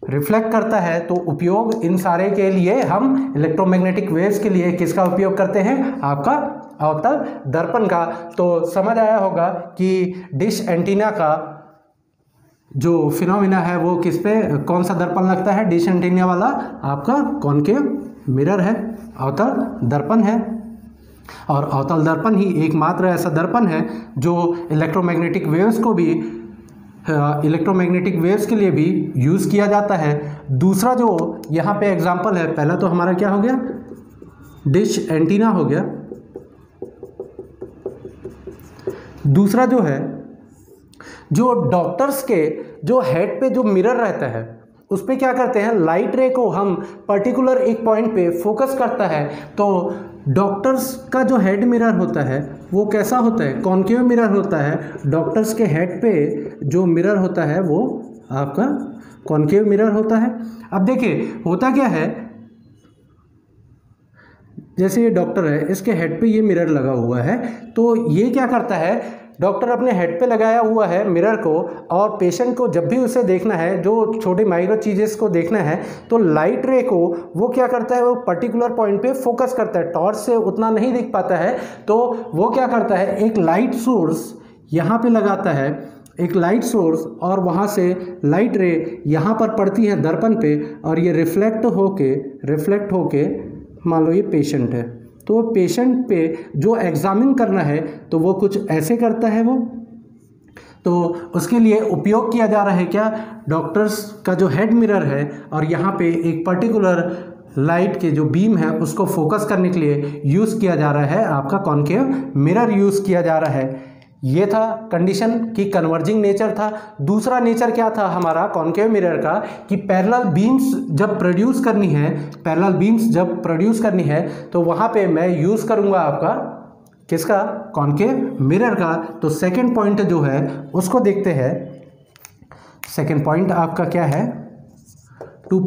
रिफ्लेक्ट करता है। तो उपयोग इन सारे के लिए हम इलेक्ट्रोमैग्नेटिक वेव्स के लिए किसका उपयोग करते हैं, आपका अवतल दर्पण का। तो समझ आया होगा कि डिश एंटीना का जो फिनोमिना है वो किस पे, कौन सा दर्पण लगता है, डिश एंटीना वाला आपका कॉनकेव मिरर है, अवतल दर्पण है। और अवतल दर्पण ही एकमात्र ऐसा दर्पण है जो इलेक्ट्रोमैग्नेटिक वेव्स को भी, इलेक्ट्रोमैग्नेटिक वेव्स के लिए भी यूज़ किया जाता है। दूसरा जो यहाँ पे एग्जांपल है, पहला तो हमारा क्या हो गया, डिश एंटीना हो गया। दूसरा जो है, जो डॉक्टर्स के जो हेड पे जो मिरर रहता है उस पे क्या करते हैं, लाइट रे को हम पर्टिकुलर एक पॉइंट पे फोकस करता है। तो डॉक्टर्स का जो हेड मिरर होता है वो कैसा होता है, कॉनकेव मिरर होता है। डॉक्टर्स के हेड पे जो मिरर होता है वो आपका कॉनकेव मिरर होता है। अब देखिए होता क्या है, जैसे ये डॉक्टर है, इसके हेड पे ये मिरर लगा हुआ है। तो ये क्या करता है, डॉक्टर अपने हेड पे लगाया हुआ है मिरर को, और पेशेंट को जब भी उसे देखना है, जो छोटे माइक्रो चीज़ेस को देखना है, तो लाइट रे को वो क्या करता है, वो पर्टिकुलर पॉइंट पे फोकस करता है। टॉर्च से उतना नहीं दिख पाता है, तो वो क्या करता है, एक लाइट सोर्स यहाँ पे लगाता है, एक लाइट सोर्स, और वहाँ से लाइट रे यहाँ पर पड़ती है दर्पण पे, और ये रिफ्लेक्ट होके मान लो ये पेशेंट है, तो पेशेंट पे जो एग्जामिन करना है तो वो कुछ ऐसे करता है वो। तो उसके लिए उपयोग किया जा रहा है क्या, डॉक्टर्स का जो हेड मिरर है, और यहाँ पे एक पर्टिकुलर लाइट के जो बीम है उसको फोकस करने के लिए यूज़ किया जा रहा है, आपका कॉनकेव मिरर यूज़ किया जा रहा है। ये था कंडीशन की कन्वर्जिंग नेचर था। दूसरा नेचर क्या था हमारा कॉनकेव मिरर का, कि पैरेलल बीम्स जब प्रोड्यूस करनी है, तो वहाँ पे मैं यूज़ करूँगा आपका किसका? कॉनकेव मिरर का। तो सेकंड पॉइंट जो है उसको देखते हैं। सेकंड पॉइंट आपका क्या है? To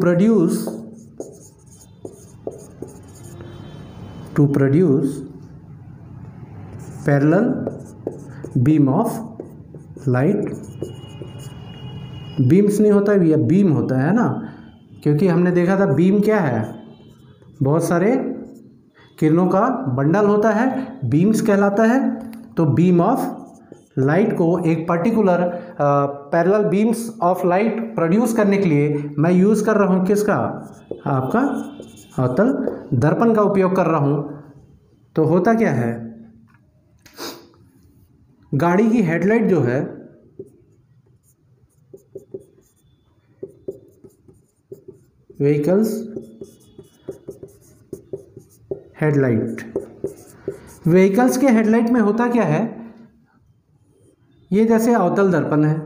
produce parallel beam of light. Beams नहीं होता है, यह बीम होता है ना, क्योंकि हमने देखा था बीम क्या है? बहुत सारे किरणों का बंडल होता है, बीम्स कहलाता है। तो बीम ऑफ लाइट को एक particular parallel beams of light produce करने के लिए मैं यूज़ कर रहा हूँ किसका? आपका अवतल दर्पण का उपयोग कर रहा हूँ। तो होता क्या है, गाड़ी की हेडलाइट जो है व्हीकल्स के हेडलाइट में होता क्या है, ये जैसे अवतल दर्पण है,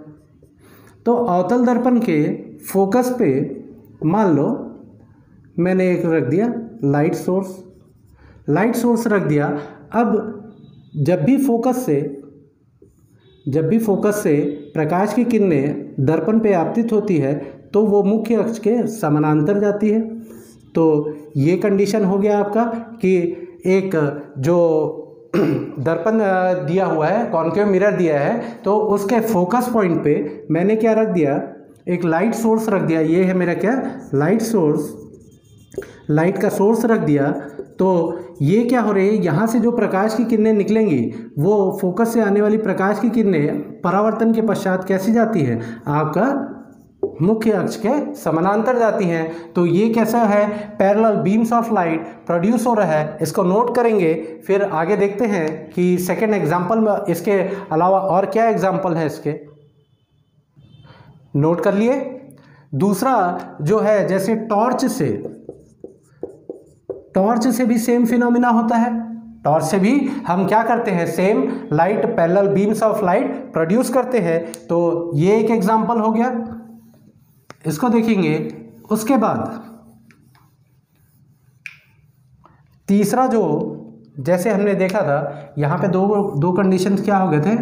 तो अवतल दर्पण के फोकस पे मान लो मैंने एक रख दिया लाइट सोर्स रख दिया। अब जब भी फोकस से प्रकाश की किरणें दर्पण पे आपतित होती है तो वो मुख्य अक्ष के समानांतर जाती है। तो ये कंडीशन हो गया आपका कि एक जो दर्पण दिया हुआ है, कॉनकेव मिरर दिया है, तो उसके फोकस पॉइंट पे मैंने क्या रख दिया? एक लाइट सोर्स रख दिया। ये है मेरा क्या? लाइट का सोर्स रख दिया। तो ये क्या हो रही है, यहाँ से जो प्रकाश की किरणें निकलेंगी वो फोकस से आने वाली प्रकाश की किरणें परावर्तन के पश्चात कैसी जाती है? आपका मुख्य अक्ष के समानांतर जाती हैं। तो ये कैसा है? Parallel beams of light produce हो रहा है। इसको नोट करेंगे, फिर आगे देखते हैं कि सेकेंड एग्जाम्पल में इसके अलावा और क्या एग्जाम्पल है इसके। नोट कर लिए। दूसरा जो है, जैसे टॉर्च से भी सेम फिनोमिना होता है। टॉर्च से भी हम क्या करते हैं? Same light parallel beams of light produce करते हैं। तो ये एक एग्जाम्पल हो गया, इसको देखेंगे। उसके बाद तीसरा जो, जैसे हमने देखा था यहाँ पे दो कंडीशंस क्या हो गए थे?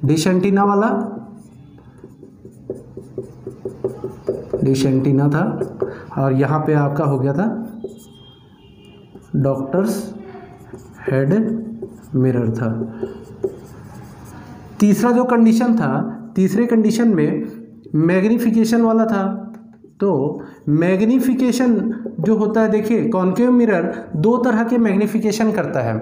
डिश एंटीना था और यहाँ पे आपका हो गया था डॉक्टर्स हेड मिरर था। तीसरा जो कंडीशन था, तीसरे कंडीशन में मैग्नीफिकेशन वाला था। तो मैग्नीफिकेशन जो होता है, देखिए कॉनकेव मिरर दो तरह के मैग्नीफिकेशन करता है।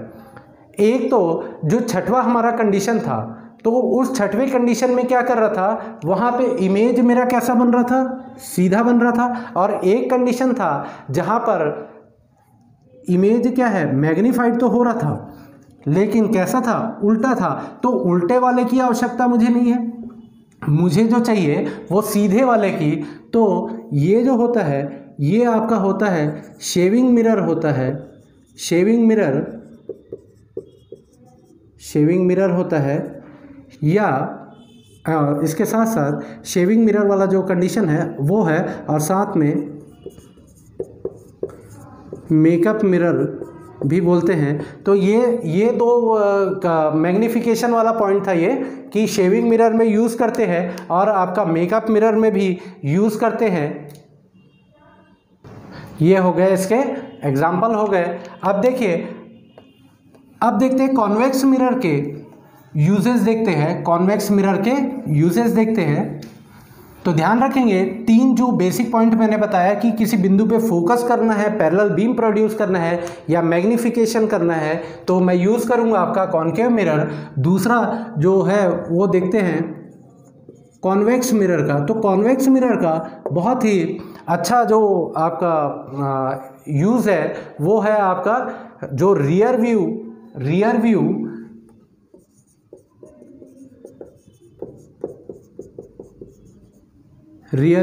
एक तो जो छठवां हमारा कंडीशन था, तो उस छठवें कंडीशन में क्या कर रहा था, वहाँ पे इमेज मेरा कैसा बन रहा था? सीधा बन रहा था। और एक कंडीशन था जहाँ पर इमेज क्या है? मैग्नीफाइड तो हो रहा था, लेकिन कैसा था? उल्टा था। तो उल्टे वाले की आवश्यकता मुझे नहीं है, मुझे जो चाहिए वो सीधे वाले की। तो ये जो होता है, ये आपका होता है शेविंग मिरर होता है। शेविंग मिरर होता है, या इसके साथ साथ शेविंग मिरर वाला जो कंडीशन है वो है, और साथ में मेकअप मिरर भी बोलते हैं। तो ये दो का मैग्नीफिकेशन वाला पॉइंट था ये, कि शेविंग मिरर में यूज़ करते हैं और आपका मेकअप मिरर में भी यूज़ करते हैं। ये हो गए इसके एग्जाम्पल हो गए। अब देखिए, अब देखते हैं कॉन्वेक्स मिरर के यूजेस देखते हैं। कॉन्वेक्स मिरर के यूजेस देखते हैं। तो ध्यान रखेंगे, तीन जो बेसिक पॉइंट मैंने बताया कि किसी बिंदु पे फोकस करना है, पैरेलल बीम प्रोड्यूस करना है या मैग्नीफिकेशन करना है, तो मैं यूज़ करूँगा आपका कॉनकेव मिरर। दूसरा जो है वो देखते हैं कॉन्वेक्स मिरर का। तो कॉन्वेक्स मिरर का बहुत ही अच्छा जो आपका यूज़ है वो है आपका जो रियर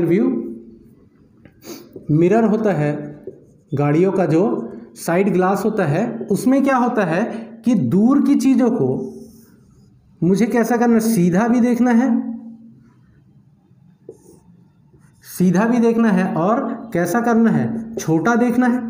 व्यू मिरर होता है। गाड़ियों का जो साइड ग्लास होता है, उसमें क्या होता है कि दूर की चीज़ों को मुझे कैसा करना, सीधा भी देखना है और कैसा करना है, छोटा देखना है।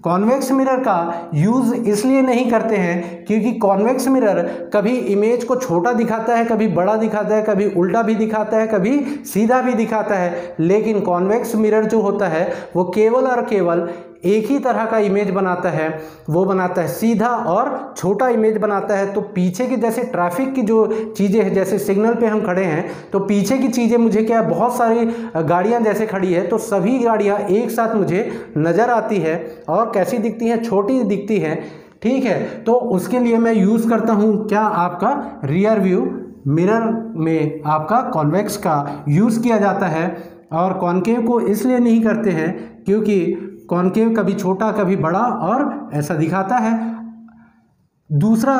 कॉन्वेक्स मिरर का यूज़ इसलिए नहीं करते हैं क्योंकि कॉन्वेक्स मिरर कभी इमेज को छोटा दिखाता है, कभी बड़ा दिखाता है, कभी उल्टा भी दिखाता है, कभी सीधा भी दिखाता है। लेकिन कॉन्वेक्स मिरर जो होता है वो केवल और केवल एक ही तरह का इमेज बनाता है, वो बनाता है सीधा और छोटा इमेज बनाता है। तो पीछे की जैसे ट्रैफिक की जो चीज़ें हैं, जैसे सिग्नल पे हम खड़े हैं तो पीछे की चीज़ें मुझे क्या है, बहुत सारी गाड़ियां जैसे खड़ी है तो सभी गाड़ियां एक साथ मुझे नज़र आती है और कैसी दिखती हैं, छोटी दिखती हैं। ठीक है, तो उसके लिए मैं यूज़ करता हूँ क्या, आपका रियर व्यू मिरर में आपका कॉन्वेक्स का यूज़ किया जाता है। और कॉनकेव को इसलिए नहीं करते हैं क्योंकि कॉनकेव कभी छोटा कभी बड़ा और ऐसा दिखाता है। दूसरा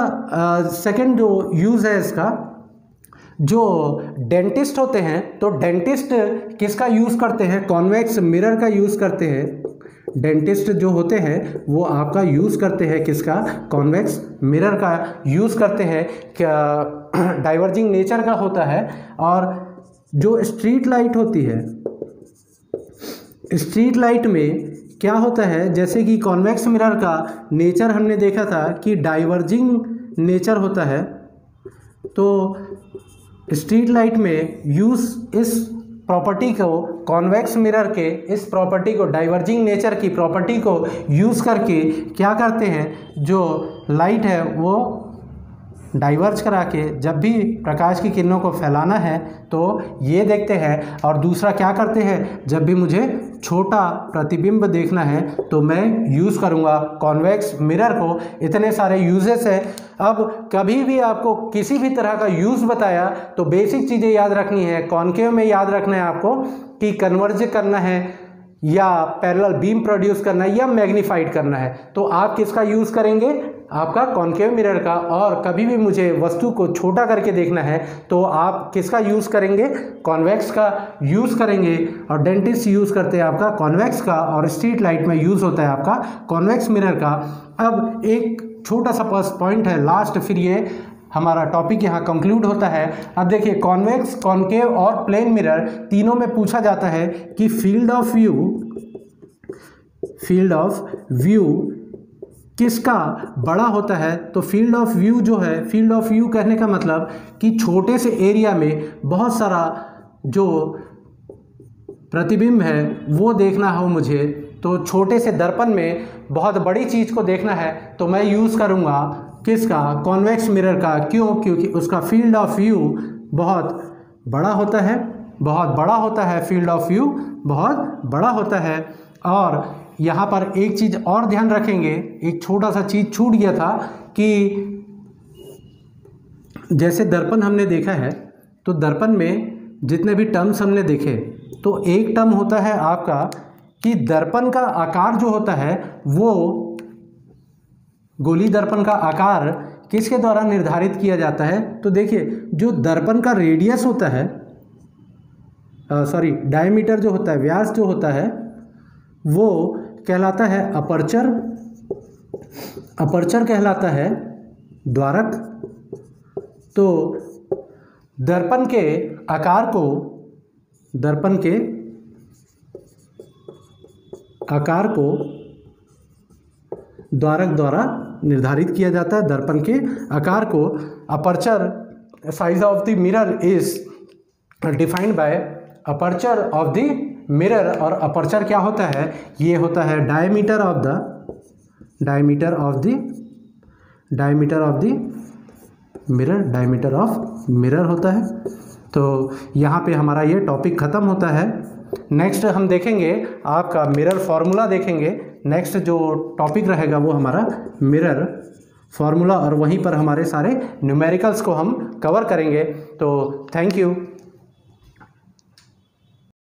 सेकंड जो यूज़ है इसका, जो डेंटिस्ट होते हैं तो डेंटिस्ट किसका यूज़ करते हैं, कॉन्वेक्स मिरर का यूज़ करते हैं। डेंटिस्ट जो होते हैं वो आपका यूज़ करते हैं किसका, कॉन्वेक्स मिरर का यूज़ करते हैं, क्या डाइवर्जिंग नेचर का होता है। और जो स्ट्रीट लाइट होती है, स्ट्रीट लाइट में क्या होता है, जैसे कि कॉन्वेक्स मिरर का नेचर हमने देखा था कि डाइवर्जिंग नेचर होता है। तो स्ट्रीट लाइट में यूज़ इस प्रॉपर्टी को, कॉन्वेक्स मिरर के इस प्रॉपर्टी को, डाइवर्जिंग नेचर की प्रॉपर्टी को यूज़ करके क्या करते हैं, जो लाइट है वो डाइवर्ज करा के जब भी प्रकाश की किरणों को फैलाना है तो ये देखते हैं। और दूसरा क्या करते हैं, जब भी मुझे छोटा प्रतिबिंब देखना है तो मैं यूज़ करूँगा कॉन्वेक्स मिरर को। इतने सारे यूजेस हैं। अब कभी भी आपको किसी भी तरह का यूज़ बताया तो बेसिक चीज़ें याद रखनी है। कॉनकेव में याद रखना है आपको कि कन्वर्ज करना है या पैरेलल बीम प्रोड्यूस करना है या मैग्नीफाइड करना है। तो आप किसका यूज़ करेंगे, आपका कॉनकेव मिरर का। और कभी भी मुझे वस्तु को छोटा करके देखना है तो आप किसका यूज़ करेंगे, कॉन्वेक्स का यूज़ करेंगे। और डेंटिस्ट यूज़ करते हैं आपका कॉन्वेक्स का, और स्ट्रीट लाइट में यूज़ होता है आपका कॉन्वेक्स मिरर का। अब एक छोटा सा पॉइंट है लास्ट, फिर ये हमारा टॉपिक यहाँ कंक्लूड होता है। अब देखिए, कॉन्वेक्स, कॉनकेव और प्लेन मिरर तीनों में पूछा जाता है कि फील्ड ऑफ व्यू किसका बड़ा होता है। तो फील्ड ऑफ व्यू जो है, फील्ड ऑफ व्यू कहने का मतलब कि छोटे से एरिया में बहुत सारा जो प्रतिबिंब है वो देखना हो मुझे, तो छोटे से दर्पण में बहुत बड़ी चीज़ को देखना है तो मैं यूज़ करूँगा किसका, कॉन्वेक्स मिरर का। क्यों, क्योंकि उसका फील्ड ऑफ व्यू बहुत बड़ा होता है, बहुत बड़ा होता है, फील्ड ऑफ व्यू बहुत बड़ा होता है। और यहाँ पर एक चीज़ और ध्यान रखेंगे, एक छोटा सा चीज़ छूट गया था कि जैसे दर्पण हमने देखा है तो दर्पण में जितने भी टर्म्स हमने देखे तो एक टर्म होता है आपका कि दर्पण का आकार जो होता है वो, गोली दर्पण का आकार किसके द्वारा निर्धारित किया जाता है। तो देखिए, जो दर्पण का रेडियस होता है, डायमीटर जो होता है, व्यास जो होता है, वो कहलाता है अपर्चर। अपर्चर कहलाता है द्वारक। तो दर्पण के आकार को, दर्पण के आकार को द्वारक द्वारा निर्धारित किया जाता है। दर्पण के आकार को, aperture size of the mirror is defined by aperture of the mirror. और अपर्चर क्या होता है, ये होता है diameter of the mirror, diameter of mirror होता है। तो यहाँ पे हमारा ये टॉपिक ख़त्म होता है। नेक्स्ट हम देखेंगे आपका मिरर फार्मूला देखेंगे। नेक्स्ट जो टॉपिक रहेगा वो हमारा मिरर फार्मूला, और वहीं पर हमारे सारे न्यूमेरिकल्स को हम कवर करेंगे। तो थैंक यू।